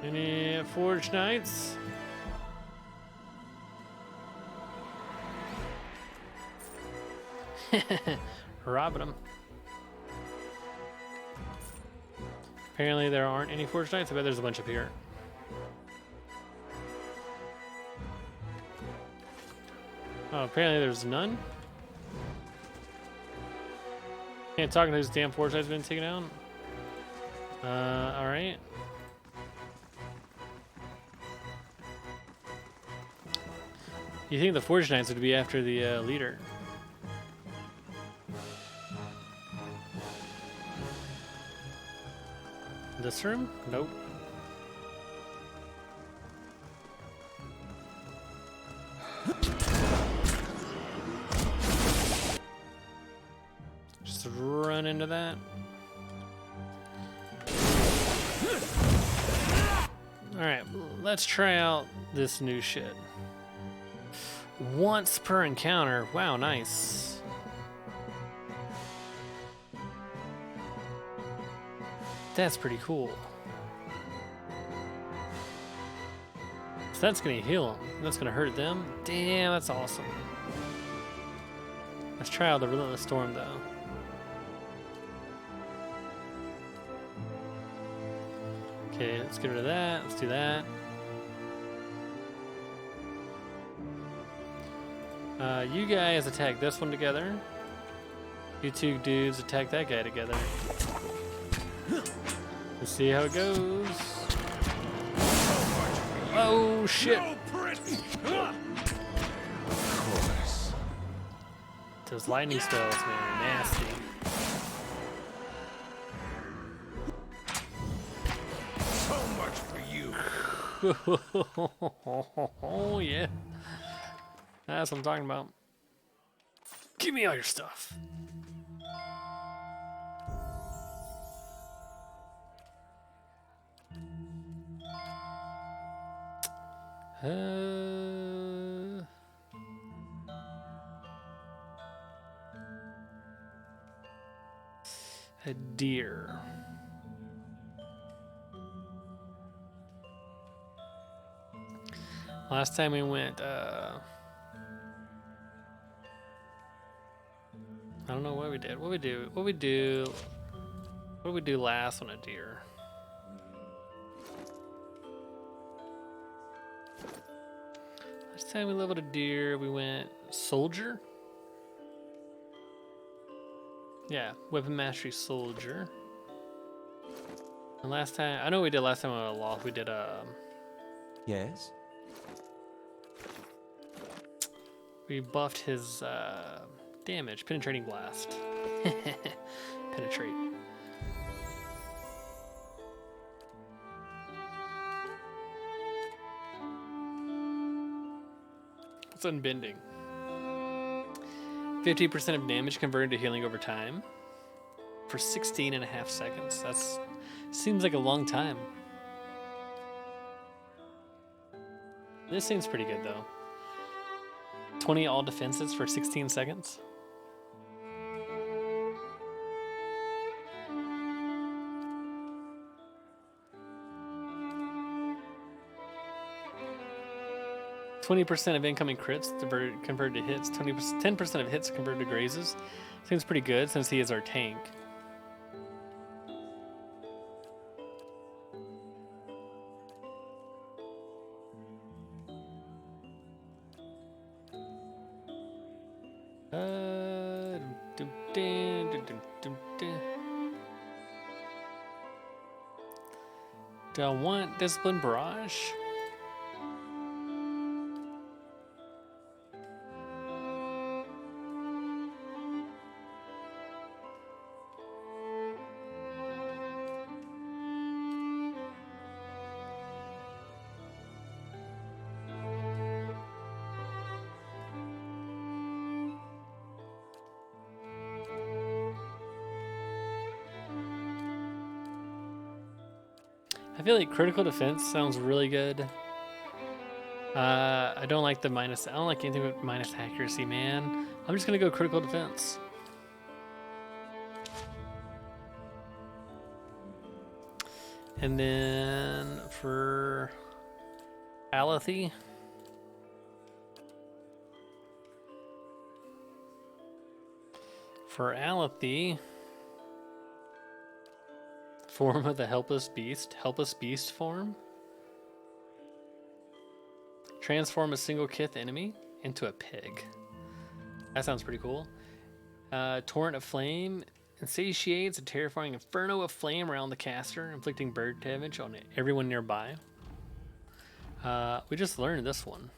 Any Forge Knights? Robbing them. Apparently there aren't any Forge Knights. I bet there's a bunch up here. Oh, apparently there's none. Can't talk until those damn Forge Knights been taken out. Alright. You think the Forge Knights would be after the leader? This room? Nope. Just run into that. Alright, let's try out this new shit. Once per encounter. Wow, nice. That's pretty cool. So that's gonna heal them. That's gonna hurt them. Damn, that's awesome. Let's try out the Relentless Storm though. Okay, let's get rid of that. Let's do that. You guys attack this one together. You two dudes attack that guy together. Let's see how it goes. Oh shit! Those lightning spells, man, are nasty. So much for you. Oh yeah, that's what I'm talking about. Give me all your stuff. A deer. Last time we went, I don't know what we did. What we do? What did we do last on a deer? Last time we leveled a deer, we went soldier. Yeah, weapon mastery soldier. And last time, I know what we did last time on a loft. We did Yes? we buffed his damage, penetrating blast. Penetrate. What's unbending? 50% of damage converted to healing over time for 16.5 seconds. That's seems like a long time. This seems pretty good though. 20 all defenses for 16 seconds. %20 of incoming crits converted to hits. 10% of hits converted to grazes. Seems pretty good since he is our tank. Do I want Discipline Barrage? I feel like critical defense sounds really good. I don't like the minus. I don't like anything with minus accuracy, man. I'm just gonna go critical defense. And then for Alethy, form of the helpless beast form. Transform a single kith enemy into a pig. That sounds pretty cool. Torrent of flame insatiates a terrifying inferno of flame around the caster, inflicting bird damage on everyone nearby. We just learned this one.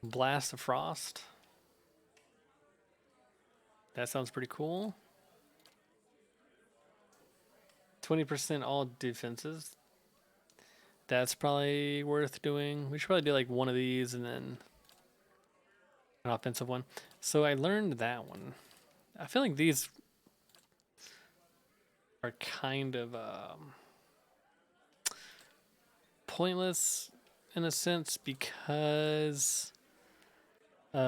Blast of frost. That sounds pretty cool. 20% all defenses. That's probably worth doing. We should probably do like one of these and then an offensive one. So I learned that one. I feel like these are kind of pointless in a sense because we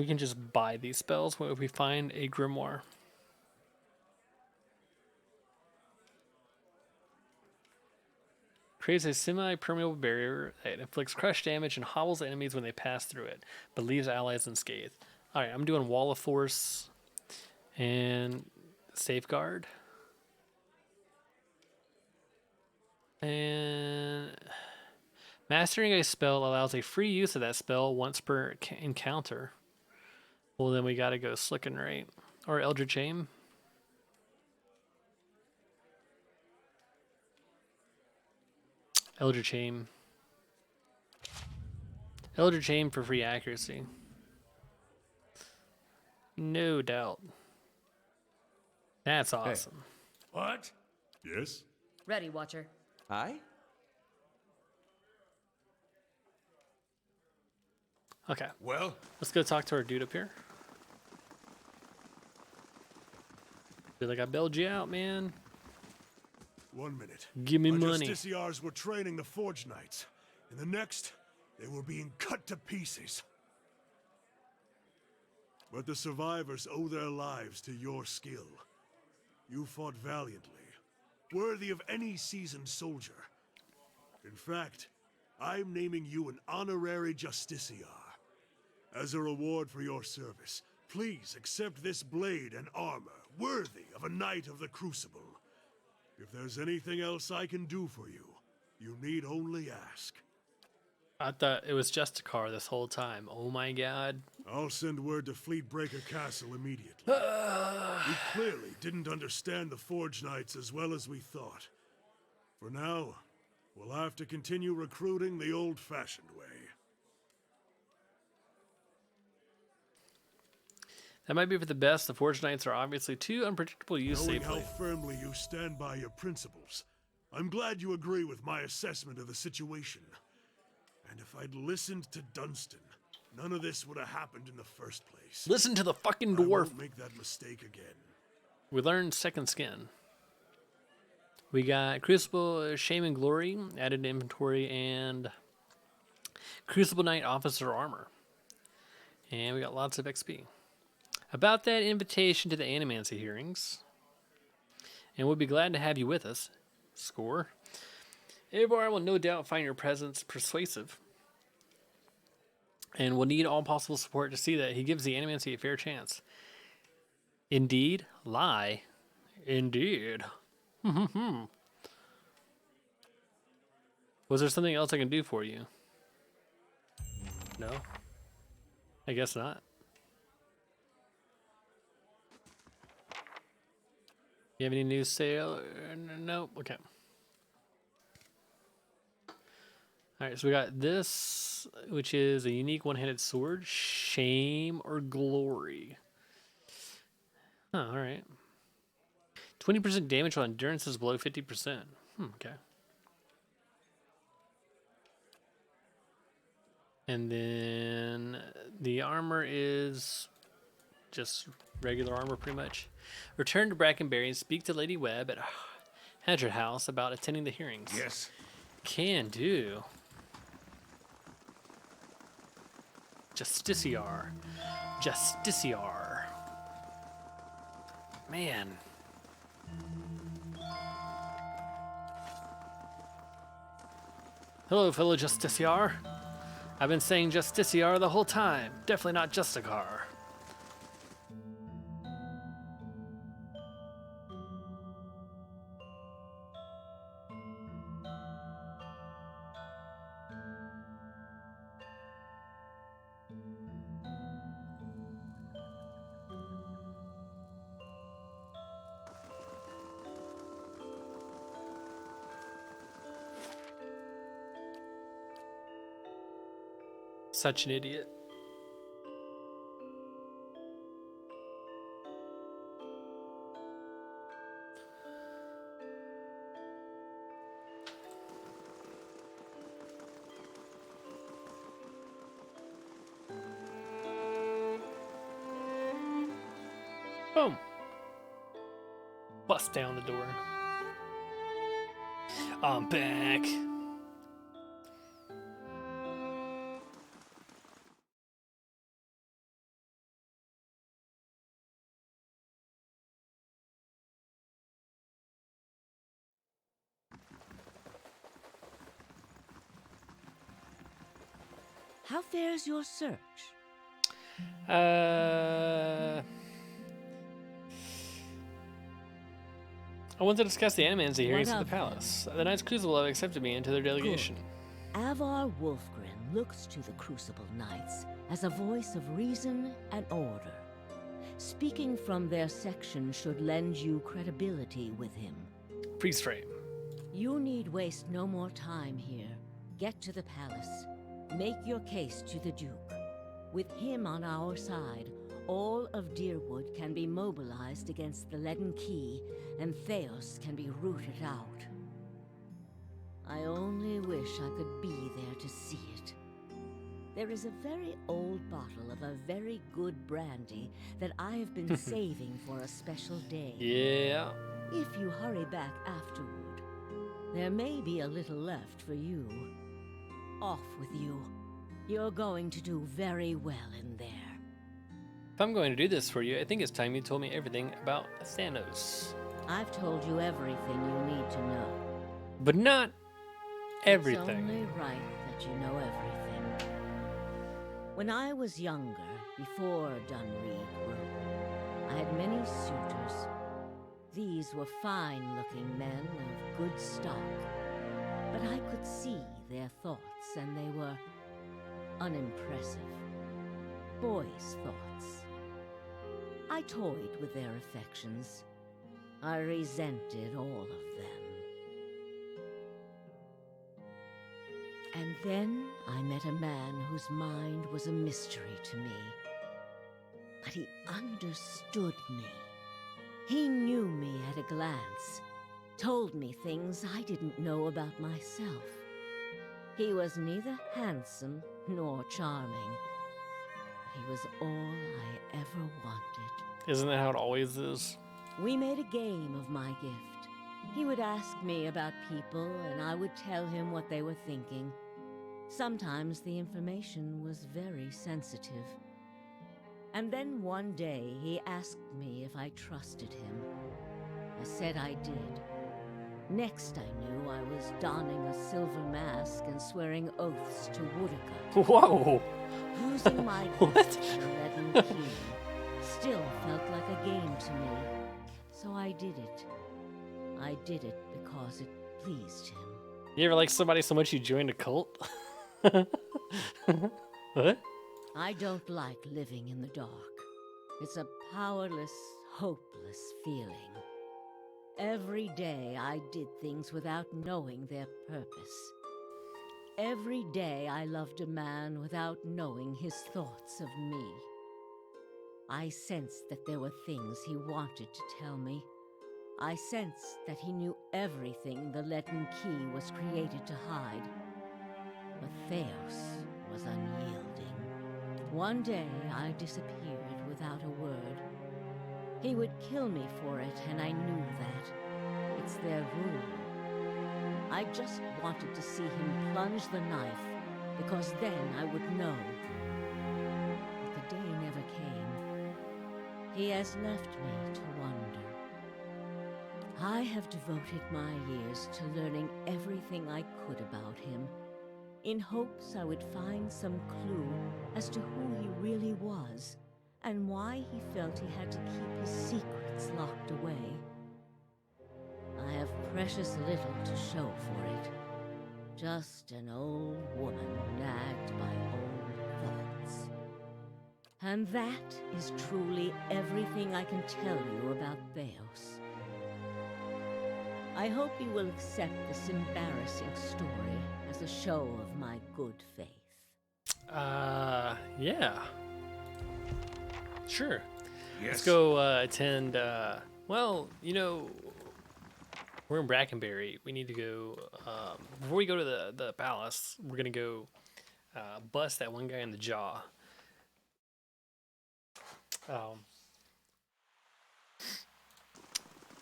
can just buy these spells if we find a grimoire. Creates a semi-permeable barrier that inflicts crush damage and hobbles enemies when they pass through it, but leaves allies unscathed. Alright, I'm doing Wall of Force and Safeguard. And mastering a spell allows a free use of that spell once per encounter. Well, then we gotta go Slick and Right. Or Eldritch Aim. Eldritch Aim. Eldritch Aim for free accuracy. No doubt. That's awesome. What? Yes? Ready, Watcher. Aye? Okay, Well, let's go talk to our dude up here. Feel like I bailed you out, man. 1 minute. Give me My money. Justiciars were training the Forge Knights. In the next, they were being cut to pieces. But the survivors owe their lives to your skill. You fought valiantly, worthy of any seasoned soldier. In fact, I'm naming you an honorary Justiciar. As a reward for your service, please accept this blade and armor worthy of a knight of the Crucible. If there's anything else I can do for you, you need only ask. I thought it was just a car this whole time. Oh my god. I'll send word to Fleetbreaker Castle immediately. We clearly didn't understand the Forge Knights as well as we thought. For now, we'll have to continue recruiting the old-fashioned way. That might be for the best. The Forge Knights are obviously too unpredictable to use Knowing safely. how firmly you stand by your principles, I'm glad you agree with my assessment of the situation. And if I'd listened to Dunstan, none of this would have happened in the first place. Listen to the fucking I dwarf. won't make that mistake again. We learned Second Skin. We got Crucible, Shame and Glory, added to inventory, and Crucible Knight Officer Armor. And we got lots of XP. About that invitation to the Animancy hearings. And we'll be glad to have you with us. Score. Eivor will no doubt find your presence persuasive. And will need all possible support to see that he gives the Animancy a fair chance. Indeed. Lie. Indeed. Was there something else I can do for you? No? I guess not. You have any new sale? Nope. Okay. Alright, so we got this, which is a unique one-handed sword. Shame or Glory. Oh, alright. 20% damage while endurance is below 50%. Okay. And then the armor is just regular armor, pretty much. Return to Brackenberry and speak to Lady Webb at Hadger House about attending the hearings. Yes. Can do. Justiciar. Justiciar. Man. Hello, fellow Justiciar. I've been saying Justiciar the whole time. Definitely not Justicar. Such an idiot. Boom. Bust down the door. I'm back. How fares your search? I want to discuss the Animancy hearings at the What of them? palace. The Knights Crucible have accepted me into their delegation. Avar Wolfgren looks to the Crucible Knights as a voice of reason and order. Speaking from their section should lend you credibility with him. Priest frame. You need waste no more time here. Get to the palace. Make your case to the Duke. With him on our side, all of Deerwood can be mobilized against the Leaden Key, and Theos can be rooted out. I only wish I could be there to see it. There is a very old bottle of a very good brandy that I have been saving for a special day. Yeah. If you hurry back afterward, there may be a little left for you. Off with you. You're going to do very well in there. If I'm going to do this for you, I think it's time you told me everything about Thanos. I've told you everything you need to know. But not It's everything. only right that you know everything. When I was younger, before Dunreed grew, I had many suitors. These were fine-looking men of good stock, but I could see their thoughts, and they were unimpressive. Boys' thoughts. I toyed with their affections. I resented all of them. And then I met a man whose mind was a mystery to me. But he understood me. He knew me at a glance, told me things I didn't know about myself. He was neither handsome nor charming, but he was all I ever wanted. Isn't that how it always is? We made a game of my gift. He would ask me about people, and I would tell him what they were thinking. Sometimes the information was very sensitive. And then one day he asked me if I trusted him. I said I did. Next I knew I was donning a silver mask and swearing oaths to Woodica. Whoa! Using my What? gift to leaden key still felt like a game to me. So I did it. I did it because it pleased him. You ever like somebody so much you joined a cult? What? I don't like living in the dark. It's a powerless, hopeless feeling. Every day I did things without knowing their purpose. Every day I loved a man without knowing his thoughts of me. I sensed that there were things he wanted to tell me. I sensed that he knew everything the leaden key was created to hide. But Theos was unyielding. One day I disappeared without a word. He would kill me for it, and I knew that. It's their rule. I just wanted to see him plunge the knife, because then I would know. But the day never came. He has left me to wonder. I have devoted my years to learning everything I could about him, in hopes I would find some clue as to who he really was, and why he felt he had to keep his secrets locked away. I have precious little to show for it. Just an old woman nagged by old thoughts. And that is truly everything I can tell you about Theos. I hope you will accept this embarrassing story as a show of my good faith. Yeah. Sure. Yes. Let's go attend, well, you know, we're in Brackenberry. We need to go, before we go to the palace, we're going to go bust that one guy in the jaw.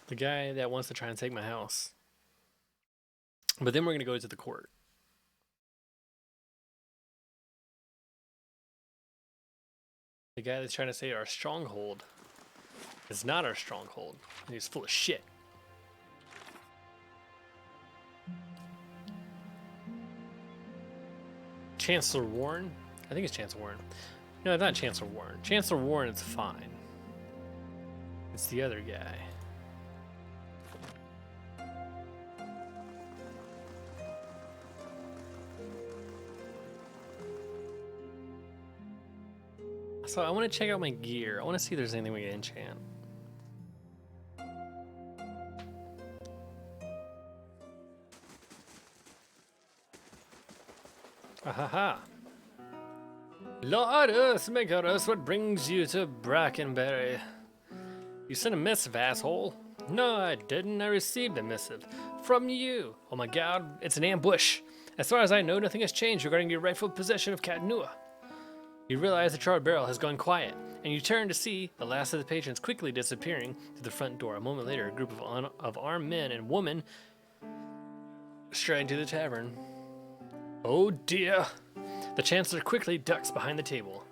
The guy that wants to try and take my house. But then we're going to go to the court. The guy that's trying to say our stronghold is not our stronghold. He's full of shit. Chancellor Warren? I think it's Chancellor Warren. No, it's not Chancellor Warren. Chancellor Warren is fine. It's the other guy. So I want to check out my gear. I want to see if there's anything we can enchant. Ahaha. Lord Urist McUrist, what brings you to Brackenberry? You sent a missive, asshole. No, I didn't. I received a missive. From you. Oh my god, it's an ambush. As far as I know, nothing has changed regarding your rightful possession of Katnua. You realize the charred barrel has gone quiet, and you turn to see the last of the patrons quickly disappearing through the front door. A moment later, a group of armed men and women stride into the tavern. Oh dear! The Chancellor quickly ducks behind the table.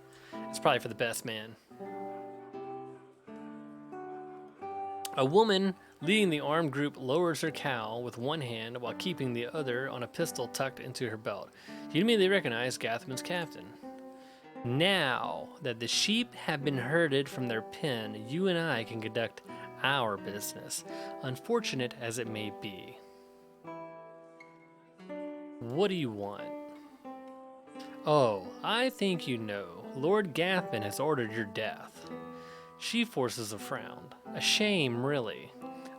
It's probably for the best, man. A woman leading the armed group lowers her cowl with one hand while keeping the other on a pistol tucked into her belt. You immediately recognize Gathman's captain. Now that the sheep have been herded from their pen, you and I can conduct our business, unfortunate as it may be. What do you want? Oh, I think you know. Lord Gathman has ordered your death. She forces a frown. A shame, really.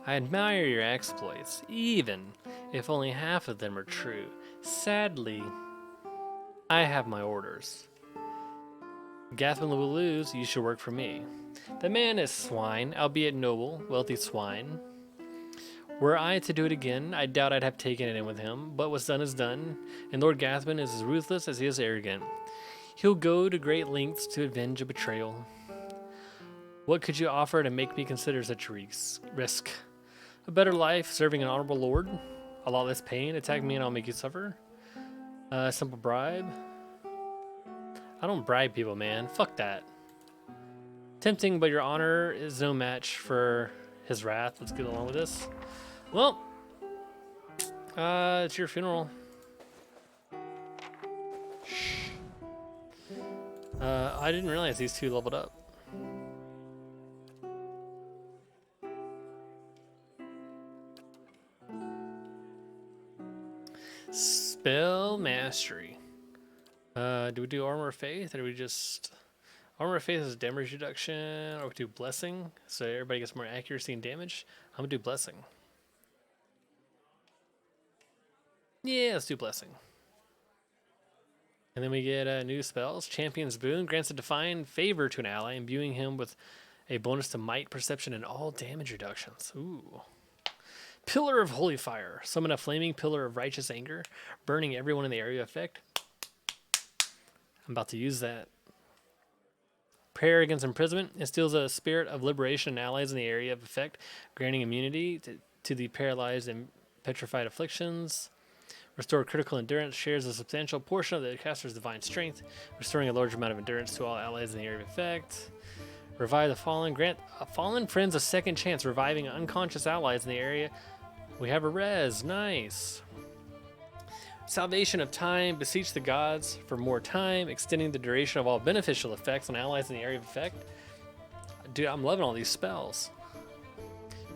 I admire your exploits, even if only half of them are true. Sadly, I have my orders. Gathman will lose, you should work for me. The man is swine, albeit noble, wealthy swine. Were I to do it again, I doubt I'd have taken it in with him, but what's done is done, and Lord Gathman is as ruthless as he is arrogant. He'll go to great lengths to avenge a betrayal. What could you offer to make me consider such a risk? A better life, serving an honorable lord? A lot less pain, attack me and I'll make you suffer? A simple bribe? I don't bribe people, man. Fuck that. Tempting, but your honor is no match for his wrath. Let's get along with this. Well, it's your funeral. I didn't realize these two leveled up. Spell mastery. Do we do armor of faith, or do we just armor of faith is damage reduction, or we do blessing, so everybody gets more accuracy and damage? I'm gonna do blessing. Yeah, let's do blessing. And then we get new spells. Champion's Boon grants a defined favor to an ally, imbuing him with a bonus to might, perception, and all damage reductions. Ooh. Pillar of Holy Fire. Summon a flaming pillar of righteous anger, burning everyone in the area of effect. I'm about to use that. Prayer against imprisonment instills a spirit of liberation in allies in the area of effect, granting immunity to the paralyzed and petrified afflictions. Restore critical endurance, shares a substantial portion of the caster's divine strength, restoring a large amount of endurance to all allies in the area of effect. Revive the fallen, grant fallen friends a second chance, reviving unconscious allies in the area. We have a res, nice. Salvation of time, beseech the gods for more time, extending the duration of all beneficial effects on allies in the area of effect. Dude, I'm loving all these spells.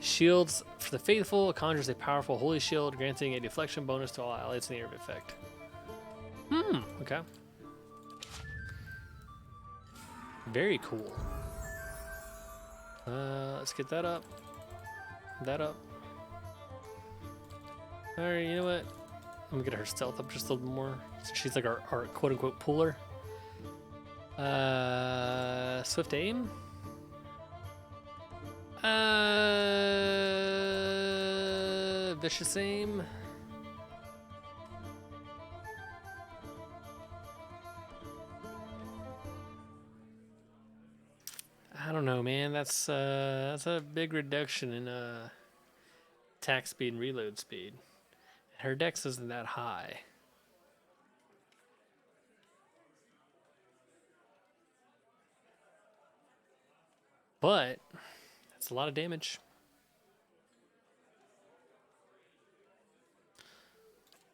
Shields for the faithful, conjures a powerful holy shield, granting a deflection bonus to all allies in the area of effect. Okay. Very cool. Let's get that up. That up. Alright, you know what? I'm gonna get her stealth up just a little bit more. So she's like our quote-unquote pooler. Swift aim. Vicious aim. I don't know, man. That's a big reduction in attack speed and reload speed. Her dex isn't that high. But that's a lot of damage.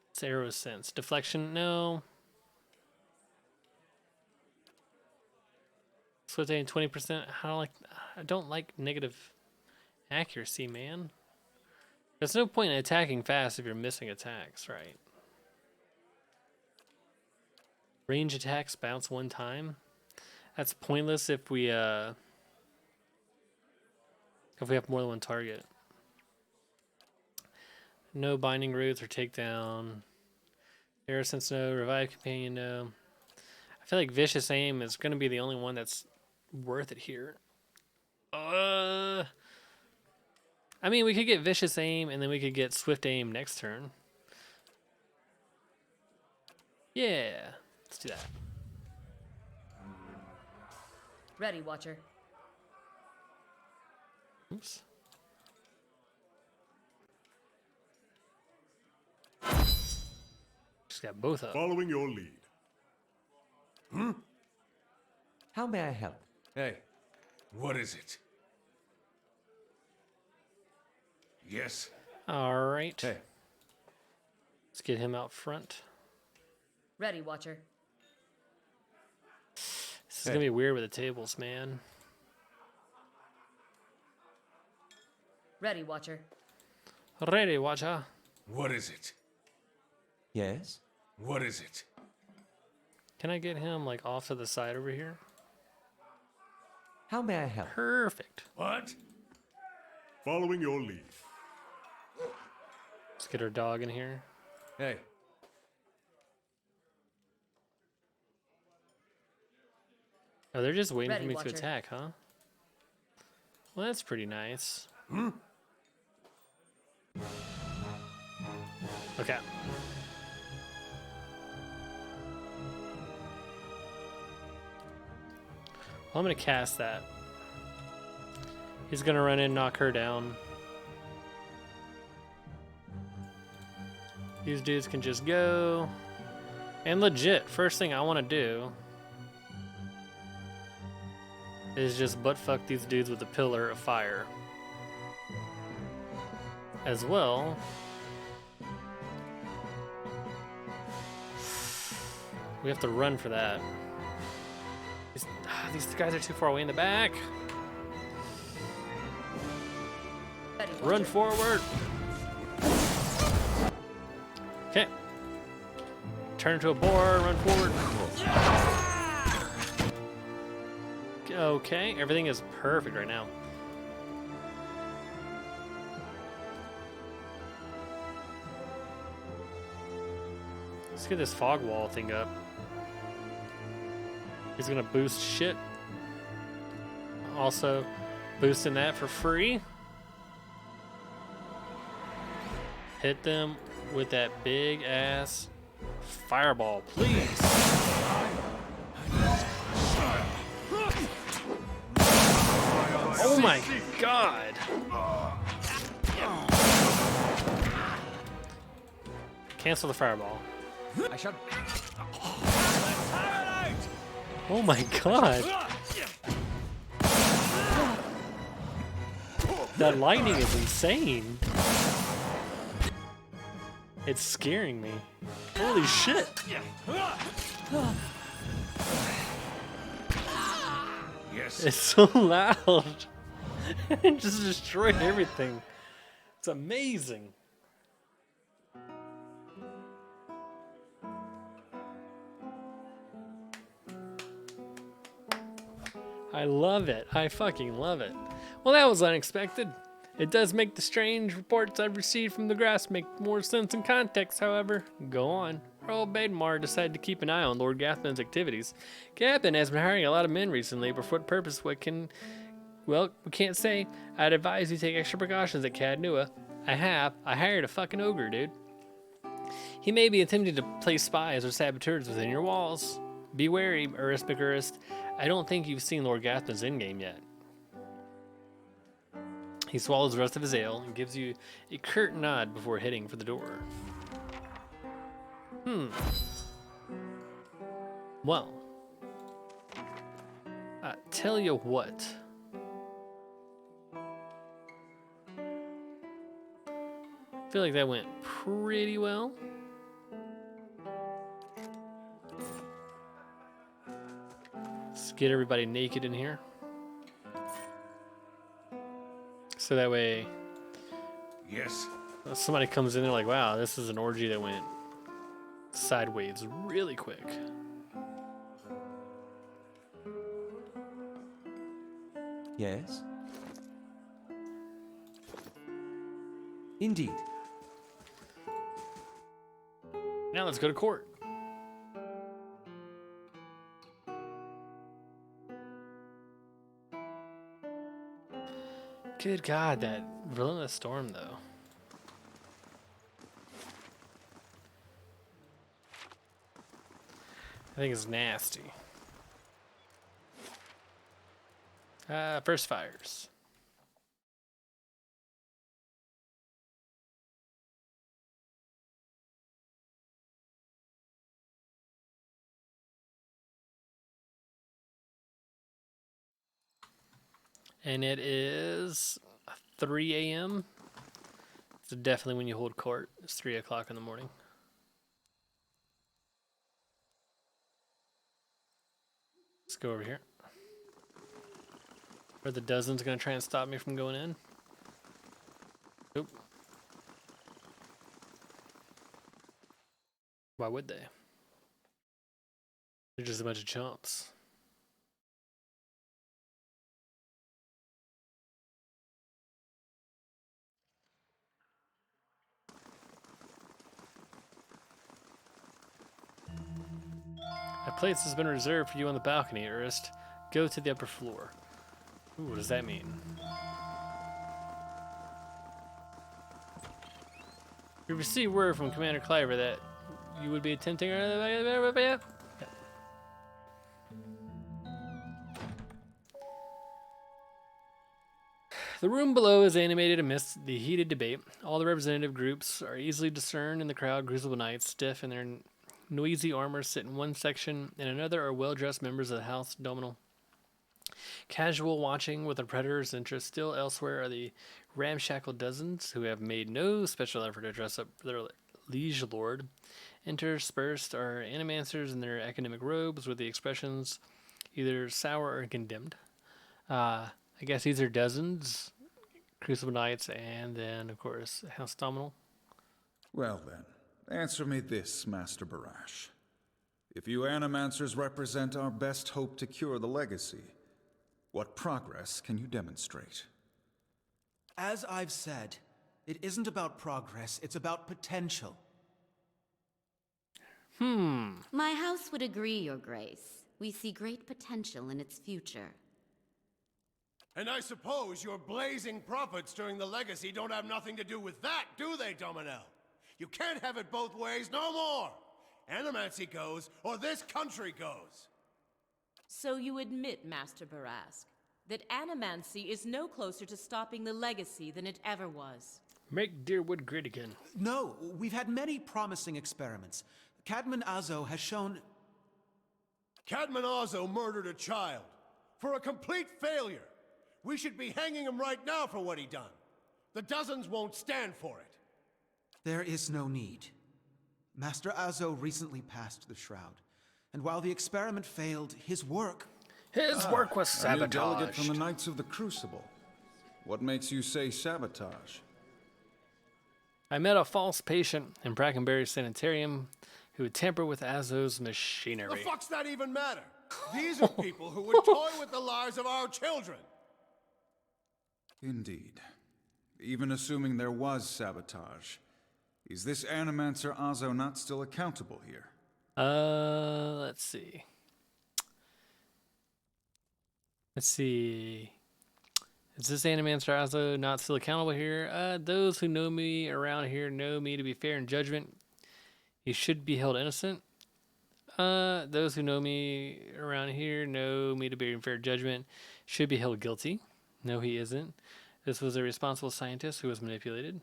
It's arrow sense. Deflection, no. Swift aim 20%. I don't like negative accuracy, man. There's no point in attacking fast if you're missing attacks, right? Range attacks bounce one time. That's pointless if we have more than one target. No binding roots or takedown. Arrow sense, no. Revive companion, no. I feel like vicious aim is going to be the only one that's worth it here. I mean, we could get vicious aim and then we could get swift aim next turn. Yeah, let's do that. Ready, Watcher. Oops. Just got both up. Following your lead. How may I help? Hey, what is it? Yes. All right. Hey. Let's get him out front. Ready, Watcher. This is gonna be weird with the tables, man. Ready, Watcher. Ready, Watcher. What is it? Yes? What is it? Can I get him like off to the side over here? How may I help? Perfect. What? Following your lead. Let's get our dog in here. Hey, Oh, they're just waiting Ready, for me Watcher. to attack, huh? Well, that's pretty nice. Okay. Well, I'm gonna cast that. He's gonna run in, knock her down. These dudes can just go. And legit, first thing I want to do is just butt fuck these dudes with a pillar of fire. As well. We have to run for that. These guys are too far away in the back. Ready, Run Watcher. forward. Okay. Turn into a boar, run forward. Okay, everything is perfect right now. Let's get this fog wall thing up. He's gonna boost shit. Also, boosting that for free. Hit them with that big ass fireball, please. Oh my god. Cancel the fireball. I shall. Oh my god. That lightning is insane. It's scaring me. Holy shit. Yes. It's so loud. It just destroyed everything. It's amazing. I love it. I fucking love it. Well, that was unexpected. It does make the strange reports I've received from the grass make more sense in context, however. Go on. Earl Badenmar decided to keep an eye on Lord Gathman's activities. Gathman has been hiring a lot of men recently, but for what purpose, we can't say. I'd advise you take extra precautions at Cadnua. I hired a fucking ogre, dude. He may be attempting to place spies or saboteurs within your walls. Be wary, Urist McUrist. I don't think you've seen Lord Gathman's endgame yet. He swallows the rest of his ale and gives you a curt nod before heading for the door. Well, I tell you what. I feel like that went pretty well. Let's get everybody naked in here. So that way, Yes. somebody comes in, they're like, wow, this is an orgy that went sideways really quick. Yes? Indeed. Now let's go to court. Good God, that relentless storm, though. I think it's nasty. First fires. And it is 3 a.m. So definitely when you hold court, it's 3 o'clock in the morning. Let's go over here. Are the dozens gonna try and stop me from going in? Nope. Why would they? They're just a bunch of chumps. A place has been reserved for you on the balcony, Urist. Go to the upper floor. Ooh, what does that mean? We received word from Commander Cliver that you would be attempting. The room below is animated amidst the heated debate. All the representative groups are easily discerned in the crowd. Crucible knights, stiff in their noisy armor, sit in one section. In another are well-dressed members of the House Dominal. Casual watching with a predator's interest. Still elsewhere are the ramshackle dozens who have made no special effort to dress up their liege lord. Interspersed are animancers in their academic robes with the expressions either sour or condemned. I guess these are dozens, Crucible Knights, and then, of course, House Dominal. Well then, answer me this, Master Barash. If you Animancers represent our best hope to cure the legacy, what progress can you demonstrate? As I've said, it isn't about progress, it's about potential. My house would agree, Your Grace. We see great potential in its future. And I suppose your blazing profits during the legacy don't have nothing to do with that, do they, Dominel? You can't have it both ways no more! Animancy goes, or this country goes! So you admit, Master Barask, that Animancy is no closer to stopping the legacy than it ever was. Make Deerwood great again. No, we've had many promising experiments. Cadman Azo has shown... Cadman Azo murdered a child. For a complete failure. We should be hanging him right now for what he done. The dozens won't stand for it. There is no need. Master Azo recently passed the Shroud, and while the experiment failed, his work... His work was sabotaged. A new delegate from the Knights of the Crucible. What makes you say sabotage? I met a false patient in Brackenberry Sanitarium who would tamper with Azo's machinery. The fuck's that even matter? These are people who would toy with the lives of our children. Indeed. Even assuming there was sabotage, is this Animancer Azo not still accountable here? Let's see. Is this Animancer Azo not still accountable here? Those who know me around here know me to be fair in judgment. He should be held innocent. Those who know me around here know me to be in fair judgment. Should be held guilty. No, he isn't. This was a responsible scientist who was manipulated.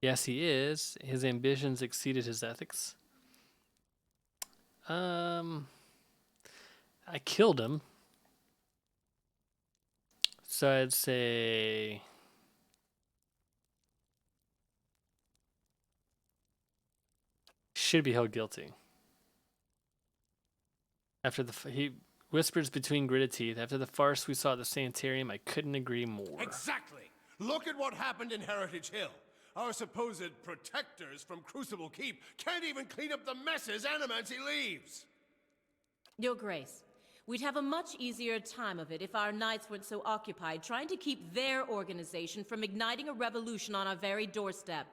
Yes, he is. His ambitions exceeded his ethics. I killed him. So I'd say... should be held guilty. After he whispers between gritted teeth. After the farce we saw at the sanitarium, I couldn't agree more. Exactly. Look at what happened in Heritage Hill. Our supposed protectors from Crucible Keep can't even clean up the messes Animancy leaves. Your Grace, we'd have a much easier time of it if our knights weren't so occupied trying to keep their organization from igniting a revolution on our very doorstep.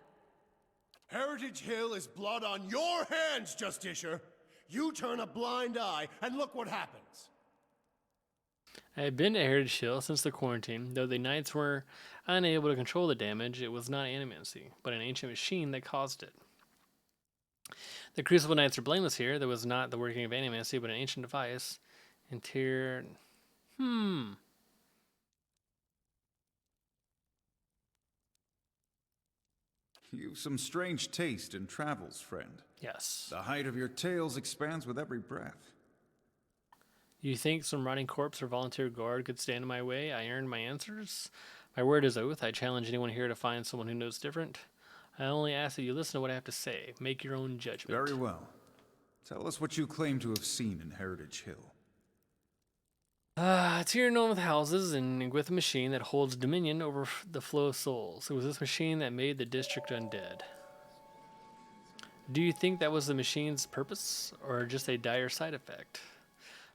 Heritage Hill is blood on your hands, Justiciar. You turn a blind eye, and look what happens. I had been to Heritage Hill since the quarantine. Though the knights were unable to control the damage, it was not Animancy, but an ancient machine that caused it. The Crucible Knights are blameless here. There was not the working of Animancy, but an ancient device. Interior... You've some strange taste in travels, friend. Yes. The height of your tales expands with every breath. You think some rotting corpse or volunteer guard could stand in my way? I earned my answers. My word is oath. I challenge anyone here to find someone who knows different. I only ask that you listen to what I have to say. Make your own judgment. Very well. Tell us what you claim to have seen in Heritage Hill. It's here known with houses and with a machine that holds dominion over the flow of souls. It was this machine that made the district undead. Do you think that was the machine's purpose, or just a dire side effect?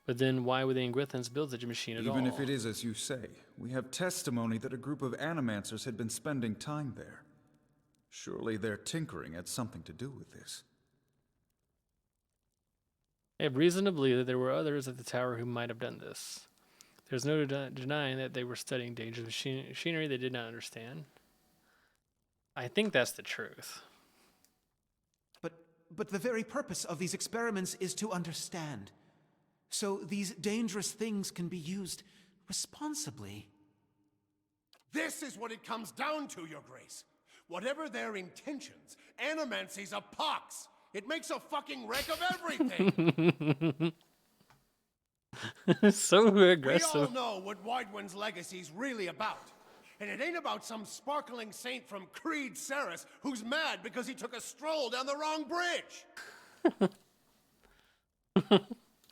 But then why would the Ingwithans build such a machine at all? Even if it is as you say, we have testimony that a group of animancers had been spending time there. Surely their tinkering had something to do with this. I have reason to believe that there were others at the tower who might have done this. There's no denying that they were studying dangerous machinery they did not understand. I think that's the truth. But the very purpose of these experiments is to understand. So these dangerous things can be used responsibly. This is what it comes down to, Your Grace. Whatever their intentions, animancy's a pox. It makes a fucking wreck of everything. So aggressive. We all know what Widewind's legacy's really about. And it ain't about some sparkling saint from Creed Ceres who's mad because he took a stroll down the wrong bridge.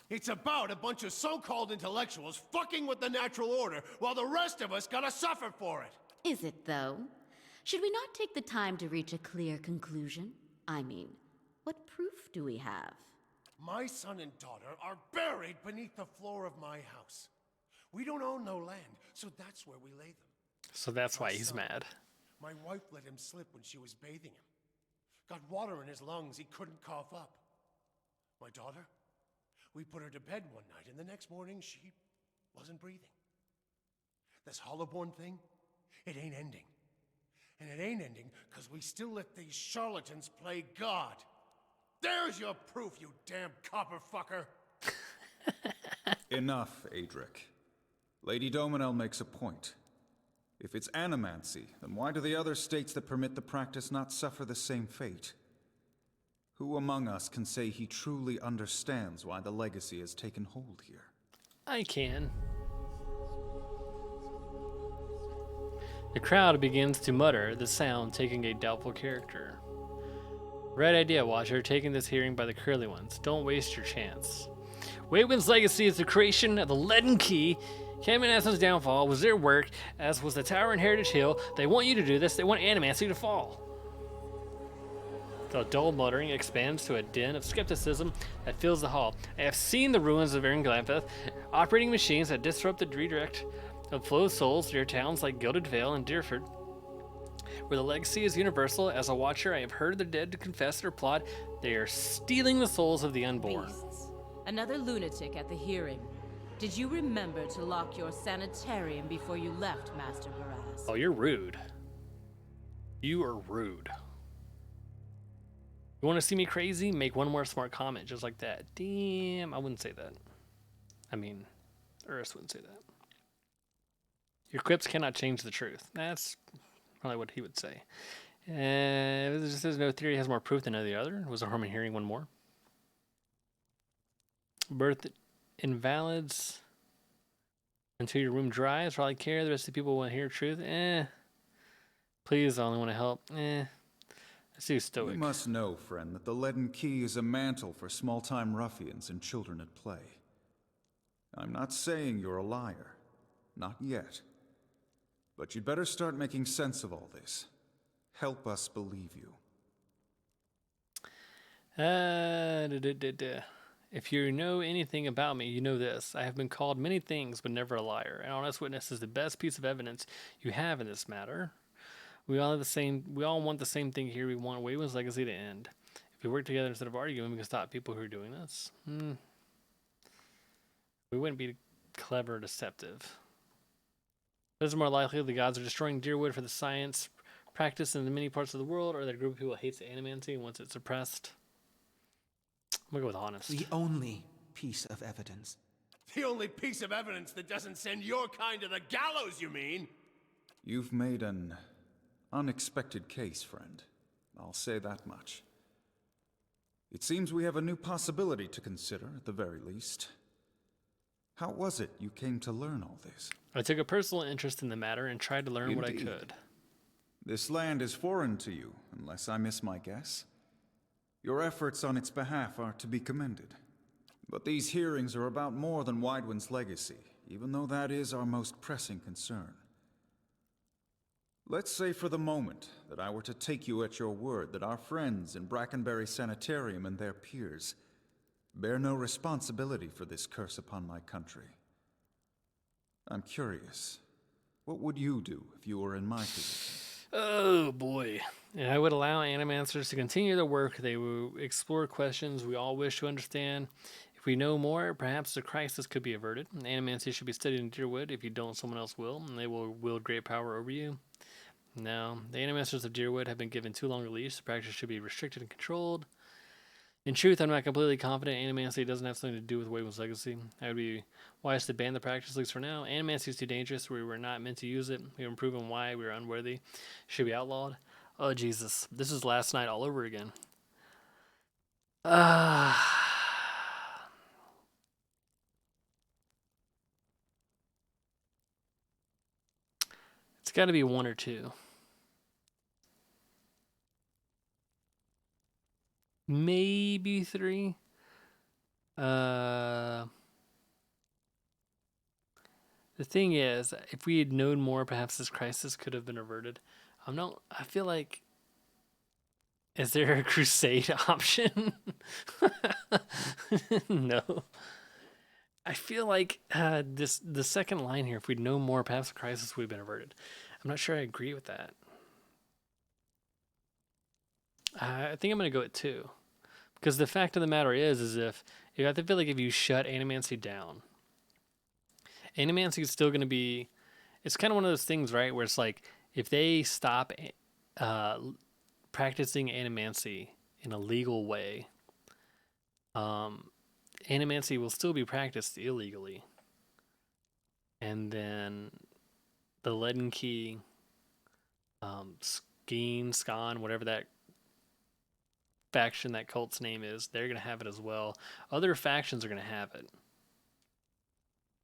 It's about a bunch of so-called intellectuals fucking with the natural order while the rest of us gotta suffer for it. Is it, though? Should we not take the time to reach a clear conclusion? I mean, what proof do we have? My son and daughter are buried beneath the floor of my house. We don't own no land, so that's where we lay them. So that's why he's mad. My wife let him slip when she was bathing him. Got water in his lungs, he couldn't cough up. My daughter? We put her to bed one night, and the next morning she wasn't breathing. This Hollowborn thing, it ain't ending. And it ain't ending because we still let these charlatans play God. There's your proof, you damn copper fucker. Enough, Adric. Lady Dominel makes a point. If it's animancy, then why do the other states that permit the practice not suffer the same fate? Who among us can say he truly understands why the legacy has taken hold here? I can. The crowd begins to mutter, the sound taking a doubtful character. Right idea, Watcher, taking this hearing by the curly ones. Don't waste your chance. Waywind's legacy is the creation of the Leaden Key. Camanas's downfall was their work, as was the tower in Heritage Hill. They want you to do this. They want animancy to fall. The dull muttering expands to a din of skepticism that fills the hall. I have seen the ruins of Ern-Glanfeth, operating machines that disrupt the redirect of flow of souls near towns like Gilded Vale and Deerford, where the legacy is universal. As a watcher, I have heard the dead confess their plot. They are stealing the souls of the unborn. Beasts. Another lunatic at the hearing. Did you remember to lock your sanitarium before you left, Master Baraz? Oh, you're rude. You are rude. You want to see me crazy? Make one more smart comment just like that. Damn, I wouldn't say that. I mean, Urist wouldn't say that. Your quips cannot change the truth. That's probably what he would say. It just says no theory has more proof than the other. Was there harm in hearing one more? Birth invalids until your room dries. For all I care, the rest of the people want to hear truth. Please, I only want to help. Let's do stoic. You must know, friend, that the Leaden Key is a mantle for small-time ruffians and children at play. I'm not saying you're a liar. Not yet. But you'd better start making sense of all this. Help us believe you. If you know anything about me, you know this. I have been called many things, but never a liar. An honest witness is the best piece of evidence you have in this matter. We all want the same thing here. We want Waywind's legacy to end. If we work together instead of arguing, we can stop people who are doing this. We wouldn't be clever or deceptive. It is more likely the gods are destroying Deerwood for the science practice in the many parts of the world, or that a group of people hates animancy and wants it suppressed. I'm gonna go with honest. The only piece of evidence. The only piece of evidence that doesn't send your kind to the gallows, you mean? You've made an unexpected case, friend. I'll say that much. It seems we have a new possibility to consider, at the very least. How was it you came to learn all this? I took a personal interest in the matter and tried to learn what I could. This land is foreign to you, unless I miss my guess. Your efforts on its behalf are to be commended. But these hearings are about more than Widewind's legacy. even though that is our most pressing concern. Let's say for the moment that I were to take you at your word that our friends in Brackenbury Sanitarium and their peers bear no responsibility for this curse upon my country. I'm curious, what would you do if you were in my position? Oh boy. And I would allow animancers to continue their work. They will explore questions we all wish to understand. If we know more, perhaps the crisis could be averted. Animancy should be studied in Deerwood. If you don't, someone else will, and they will wield great power over you. No, the animancers of Deerwood have been given too long a leash. The practice should be restricted and controlled. In truth, I'm not completely confident animancy doesn't have something to do with Waylon's legacy. I would be wise to ban the practice, at least for now. Animancy is too dangerous. We were not meant to use it. We haven't proven why we were unworthy. It should be outlawed. Oh, Jesus. This is last night all over again. It's got to be one or two. Maybe three. The thing is, if we had known more, perhaps this crisis could have been averted. I feel like, is there a crusade option? No. I feel like the second line here, if we'd known more, perhaps the crisis would have been averted. I'm not sure I agree with that. I think I'm going to go at 2. Because the fact of the matter is if you have to feel like if you shut animancy down, animancy is still going to be, it's kind of one of those things, right? Where it's like, if they stop practicing animancy in a legal way, animancy will still be practiced illegally. And then the Leaden Key, Scon, whatever that faction, that cult's name is, they're going to have it as well. Other factions are going to have it.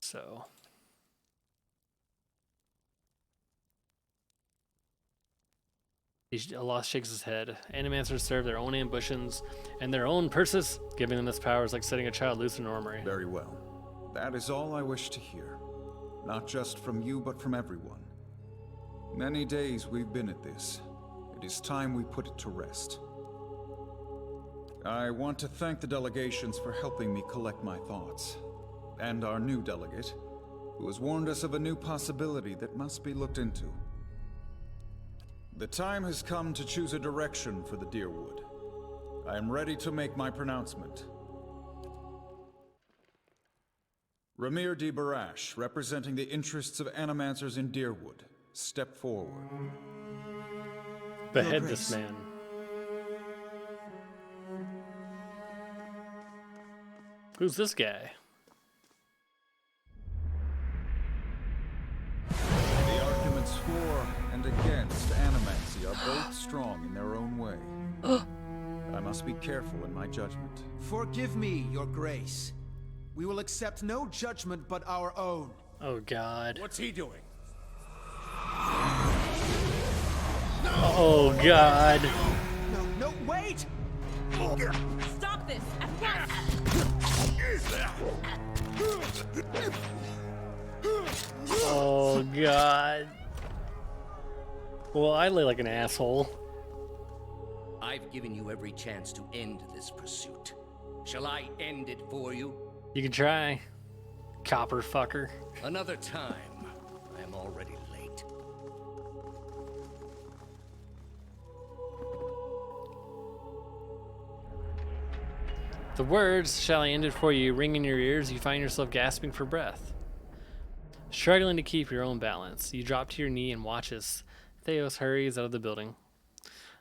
So Lost shakes his head. Animancers serve their own ambitions and their own purses. Giving them this power is like setting a child loose in an armory. Very well. That is all I wish to hear. Not just from you, but from everyone. Many days we've been at this. It is time we put it to rest. I want to thank the delegations for helping me collect my thoughts. And our new delegate, who has warned us of a new possibility that must be looked into. The time has come to choose a direction for the Deerwood. I am ready to make my pronouncement. Ramir de Barash, representing the interests of animancers in Deerwood, step forward. Behead this man. Who's this guy? The arguments for and against animancy are both strong in their own way. I must be careful in my judgment. Forgive me, Your Grace. We will accept no judgment but our own. Oh, God. What's he doing? Oh, God. No, wait! Stop this at once! Oh, God. Well, I lay like an asshole. I've given you every chance to end this pursuit. Shall I end it for you? You can try, copper fucker. Another time. I am already late. The words, "Shall I end it for you," ring in your ears. You find yourself gasping for breath. Struggling to keep your own balance, you drop to your knee and watch as Theos hurries out of the building.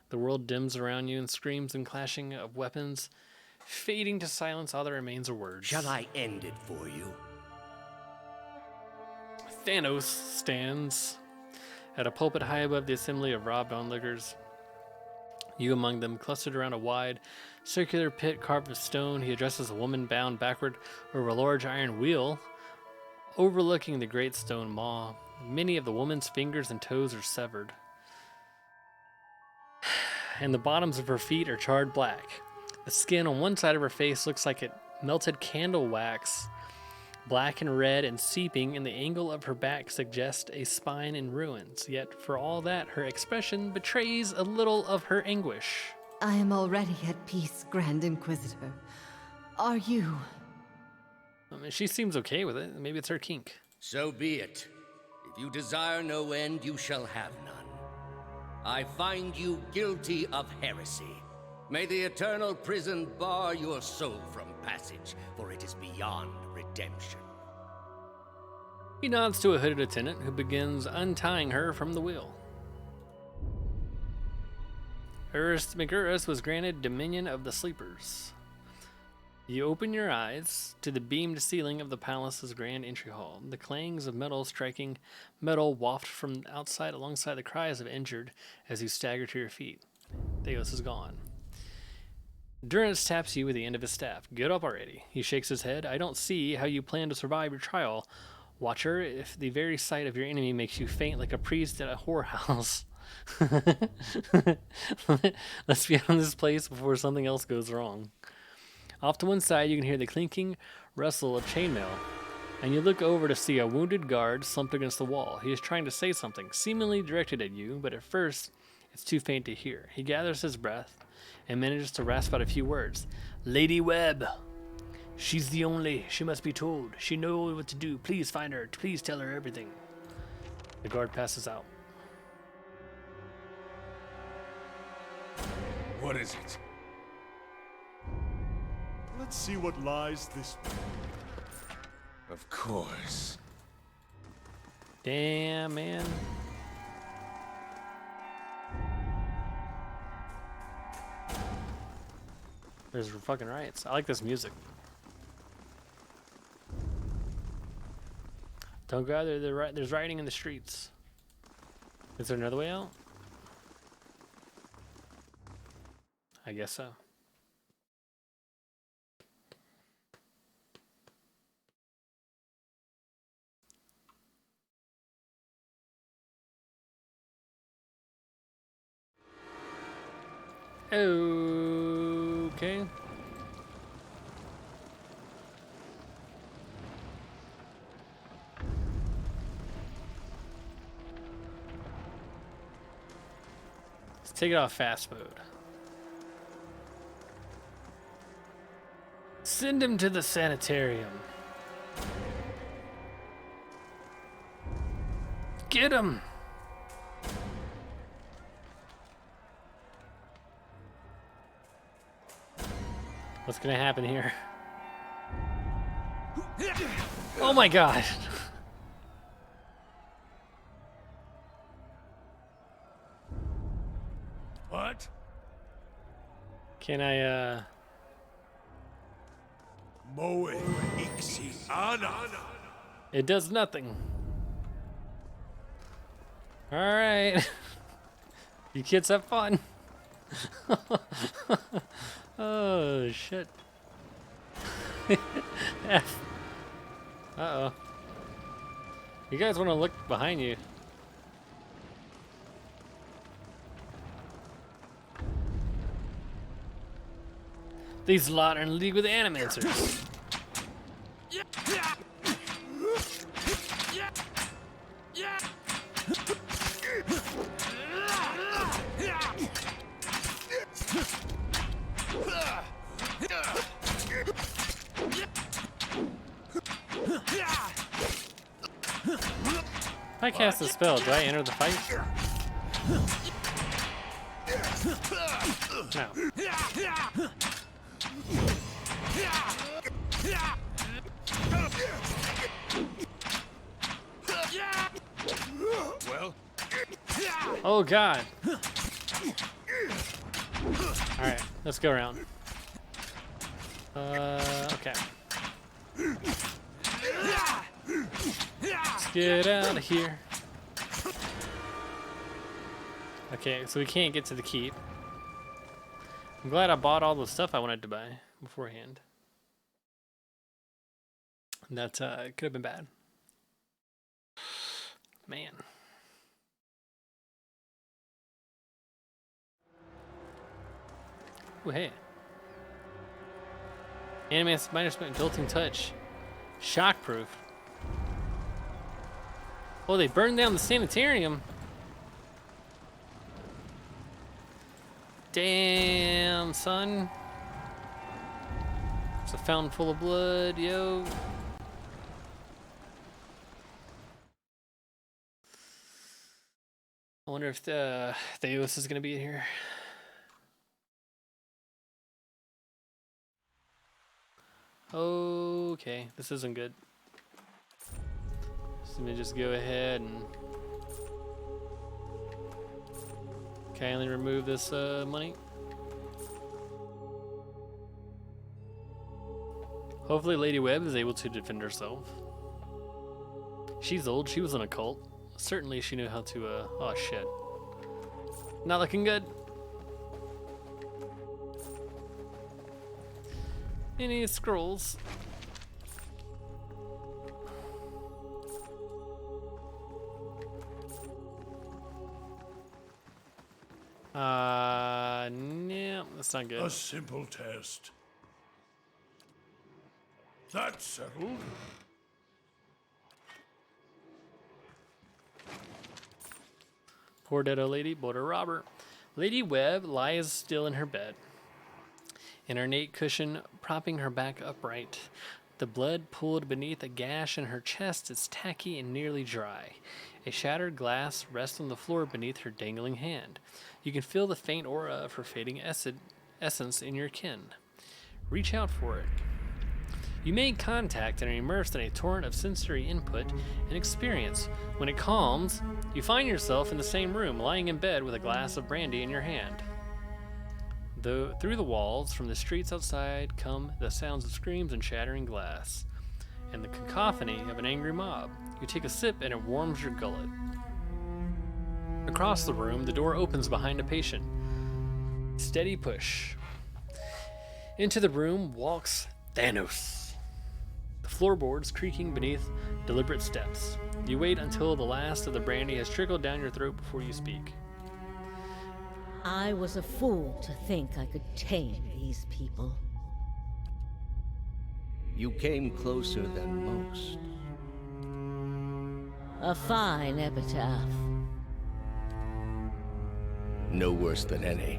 The world dims around you and screams and clashing of weapons, fading to silence all that remains of words. Shall I end it for you? Thanos stands at a pulpit high above the assembly of robbed onlookers. You among them, clustered around a wide, circular pit carved of stone. He addresses a woman bound backward over a large iron wheel overlooking the great stone maw. Many of the woman's fingers and toes are severed, and the bottoms of her feet are charred black. The skin on one side of her face looks like it melted candle wax Black and red and seeping, and the angle of her back suggests a spine in ruins. Yet, for all that, her expression betrays a little of her anguish. I am already at peace, Grand Inquisitor. Are you? I mean, she seems okay with it. Maybe it's her kink. So be it. If you desire no end, you shall have none. I find you guilty of heresy. May the eternal prison bar your soul from passage, for it is beyond redemption. He nods to a hooded attendant who begins untying her from the wheel. Urist McUrist was granted dominion of the sleepers. You open your eyes to the beamed ceiling of the palace's grand entry hall. The clangs of metal striking metal waft from outside alongside the cries of injured as you stagger to your feet. Theos is gone. Durance taps you with the end of his staff. Get up already. He shakes his head. I don't see how you plan to survive your trial, Watcher, if the very sight of your enemy makes you faint like a priest at a whorehouse. Let's be out of this place before something else goes wrong. Off to one side, you can hear the clinking rustle of chainmail, and you look over to see a wounded guard slumped against the wall. He is trying to say something, seemingly directed at you, but at first, it's too faint to hear. He gathers his breath and manages to rasp out a few words. Lady Webb. She's the only. She must be told. She knows what to do. Please find her. Please tell her everything. The guard passes out. What is it? Let's see what lies this way. Of course. Damn, man. There's fucking riots. I like this music. Don't go out there. There's rioting in the streets. Is there another way out? I guess so. Okay. Let's take it off fast mode. Send him to the sanitarium. Get him! What's gonna happen here? Oh my god! What? Can I, Moe Ixi Ana. It does nothing. Alright. You kids have fun. Oh, shit. F. Uh-oh. You guys want to look behind you. These lot are in league with animancers. If I cast a spell, do I enter the fight? No. Well? Oh god. Alright, let's go around. Okay. Let's get out of here. Okay, so we can't get to the keep. I'm glad I bought all the stuff I wanted to buy beforehand. That could have been bad. Man. Oh, hey. Animus minus jolting touch. Shockproof. Oh, they burned down the sanitarium. Damn, son. It's a fountain full of blood, yo. I wonder if Theos is gonna be in here. Okay, this isn't good. So let me just go ahead and kindly remove this money. Hopefully Lady Webb is able to defend herself. She's old, she was in a cult. Certainly she knew how to, oh shit. Not looking good. Any scrolls? No, that's not good. A simple test. That's settled. Poor dead old lady, border robber. Lady Webb lies still in her bed, an ornate cushion propping her back upright. The blood pooled beneath a gash in her chest is tacky and nearly dry. A shattered glass rests on the floor beneath her dangling hand. You can feel the faint aura of her fading essence in your kin. Reach out for it. You make contact and are immersed in a torrent of sensory input and experience. When it calms, you find yourself in the same room, lying in bed with a glass of brandy in your hand. Through the walls, from the streets outside, come the sounds of screams and shattering glass, and the cacophony of an angry mob. You take a sip and it warms your gullet. Across the room, the door opens behind a patient. Steady push. Into the room walks Thanos. The floorboards creaking beneath deliberate steps. You wait until the last of the brandy has trickled down your throat before you speak. I was a fool to think I could tame these people. You came closer than most. A fine epitaph. No worse than any.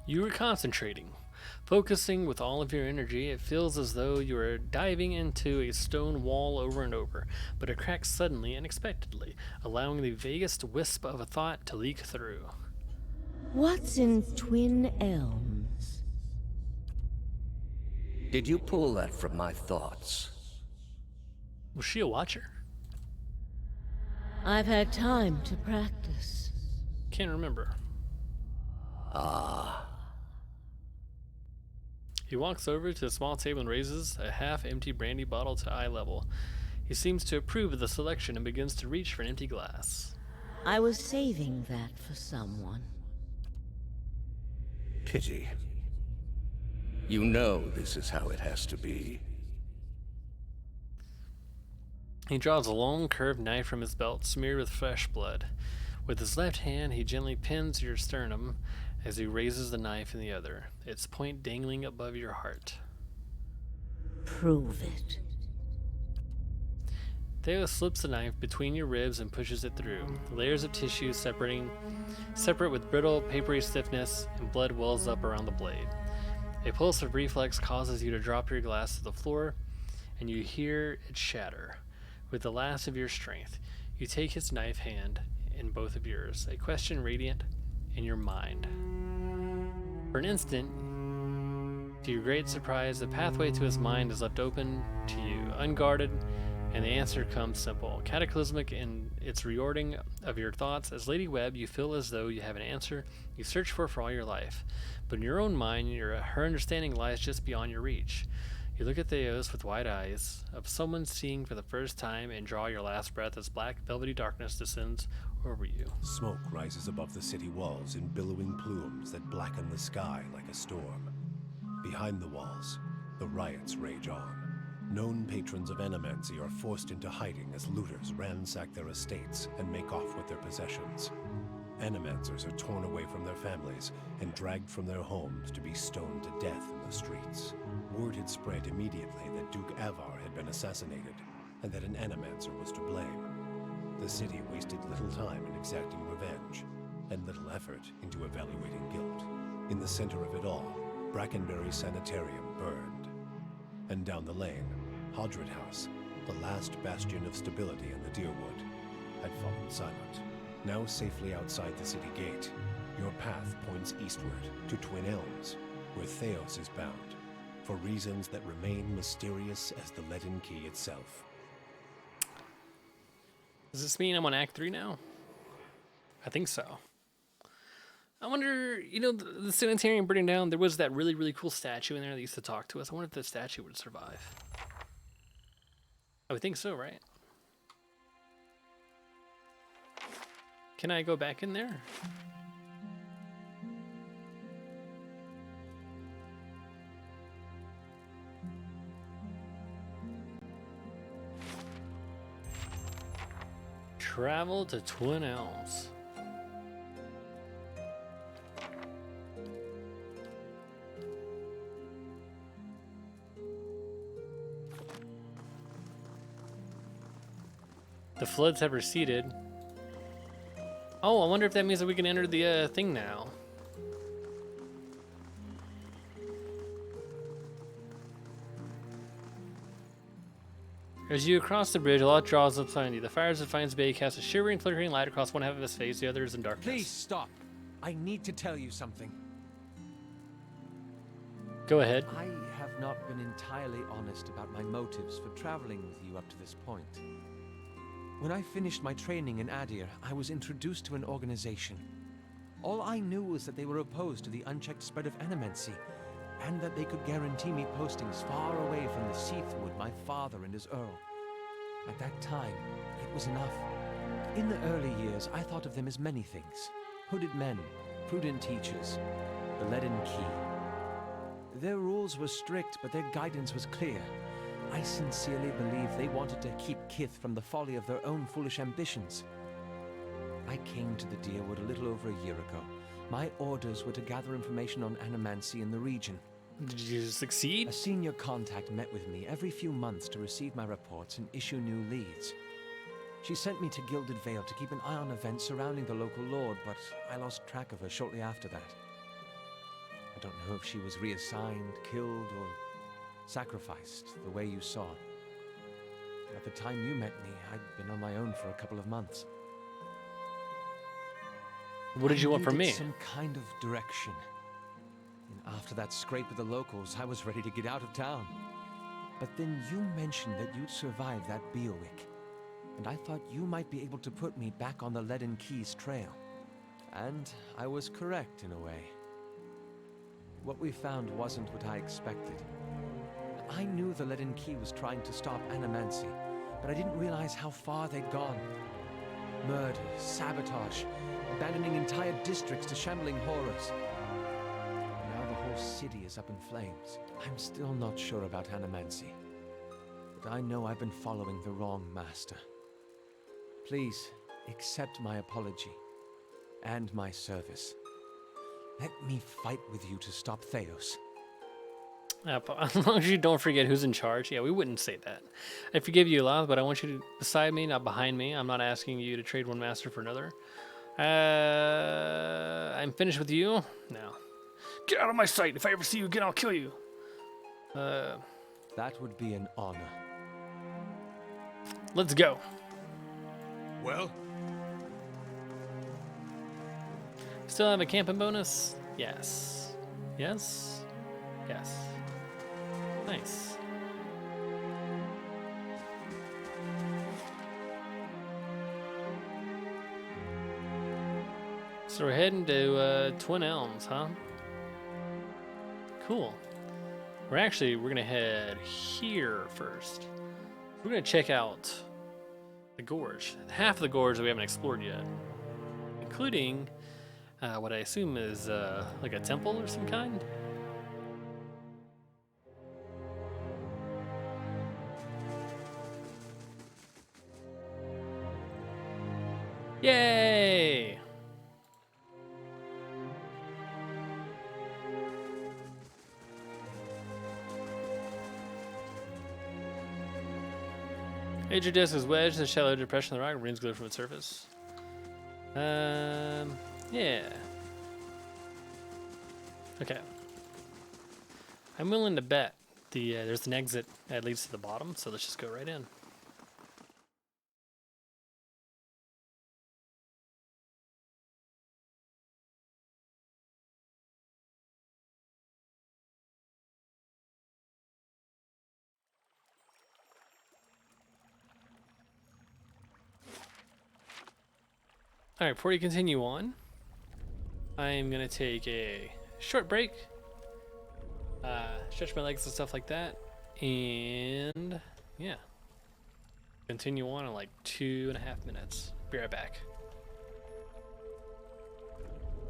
You are concentrating. Focusing with all of your energy, it feels as though you are diving into a stone wall over and over, but it cracks suddenly and unexpectedly, allowing the vaguest wisp of a thought to leak through. What's in Twin Elms? Did you pull that from my thoughts? Was she a watcher? I've had time to practice. Can't remember. Ah. He walks over to a small table and raises a half-empty brandy bottle to eye level. He seems to approve of the selection and begins to reach for an empty glass. I was saving that for someone. Pity. You know this is how it has to be. He draws a long, curved knife from his belt, smeared with fresh blood. With his left hand, he gently pins your sternum as he raises the knife in the other, its point dangling above your heart. Prove it. Theo slips the knife between your ribs and pushes it through. Layers of tissue separate with brittle, papery stiffness, and blood wells up around the blade. A pulse of reflex causes you to drop your glass to the floor, and you hear it shatter. With the last of your strength, you take his knife hand in both of yours, a question radiant in your mind. For an instant, to your great surprise, the pathway to his mind is left open to you, unguarded, and the answer comes simple, cataclysmic in its reordering of your thoughts. As Lady Webb, you feel as though you have an answer you search for all your life, but in your own mind, her understanding lies just beyond your reach. You look at Theos with wide eyes, of someone seeing for the first time, and draw your last breath as black, velvety darkness descends over you. Smoke rises above the city walls in billowing plumes that blacken the sky like a storm. Behind the walls, the riots rage on. Known patrons of Animancy are forced into hiding as looters ransack their estates and make off with their possessions. Animancers are torn away from their families and dragged from their homes to be stoned to death in the the streets. Word had spread immediately that Duke Avar had been assassinated, and that an Animancer was to blame. The city wasted little time in exacting revenge, and little effort into evaluating guilt. In the center of it all, Brackenbury Sanitarium burned. And down the lane, Hodred House, the last bastion of stability in the Deerwood, had fallen silent. Now safely outside the city gate, your path points eastward to Twin Elms, where Theos is bound, for reasons that remain mysterious as the Leaden Key itself. Does this mean I'm on Act 3 now? I think so. I wonder, you know, the sanitarium burning down, there was that really, really cool statue in there that used to talk to us. I wonder if the statue would survive. I would think so, right? Can I go back in there? Travel to Twin Elms. The floods have receded. Oh, I wonder if that means that we can enter the thing now. As you cross the bridge, a light draws up behind you. The fires of Defiance Bay cast a shivering, flickering light across one half of his face, the other is in darkness. Please stop. I need to tell you something. Go ahead. I have not been entirely honest about my motives for traveling with you up to this point. When I finished my training in Adir, I was introduced to an organization. All I knew was that they were opposed to the unchecked spread of animancy, and that they could guarantee me postings far away from the Seathwood my father and his Earl. At that time, it was enough. In the early years, I thought of them as many things. Hooded men, prudent teachers, the Leaden Key. Their rules were strict, but their guidance was clear. I sincerely believe they wanted to keep Kith from the folly of their own foolish ambitions. I came to the Deerwood a little over a year ago. My orders were to gather information on animancy in the region. Did you succeed? A senior contact met with me every few months to receive my reports and issue new leads. She sent me to Gilded Vale to keep an eye on events surrounding the local lord, but I lost track of her shortly after that. I don't know if she was reassigned, killed, or sacrificed the way you saw. At the time you met me, I'd been on my own for a couple of months. What did you want from me? Some kind of direction. And after that scrape with the locals, I was ready to get out of town. But then you mentioned that you'd survived that Beowick, and I thought you might be able to put me back on the Leaden Key's trail. And I was correct in a way. What we found wasn't what I expected. I knew the Leaden Key was trying to stop animancy, but I didn't realize how far they'd gone. Murder, sabotage, abandoning entire districts to shambling horrors. Now the whole city is up in flames. I'm still not sure about animancy, but I know I've been following the wrong master. Please, accept my apology, and my service. Let me fight with you to stop Theos. As long as you don't forget who's in charge. Yeah, we wouldn't say that. I forgive you, Lath, but I want you to beside me, not behind me. I'm not asking you to trade one master for another. I'm finished with you. Now, get out of my sight. If I ever see you again, I'll kill you. That would be an honor. Let's go. Well? Still have a camping bonus? Yes. Yes? Yes. Nice. So we're heading to Twin Elms, huh? Cool. We're gonna head here first. We're gonna check out the gorge. Half of the gorge that we haven't explored yet, including what I assume is like a temple or some kind. Yay! Major disc is wedged in the shallow depression of the rock. Rings glow from its surface. Yeah. Okay. I'm willing to bet there's an exit that leads to the bottom, so let's just go right in. Alright, before you continue on, I'm going to take a short break, stretch my legs and stuff like that, and yeah, continue on in like 2.5 minutes. Be right back.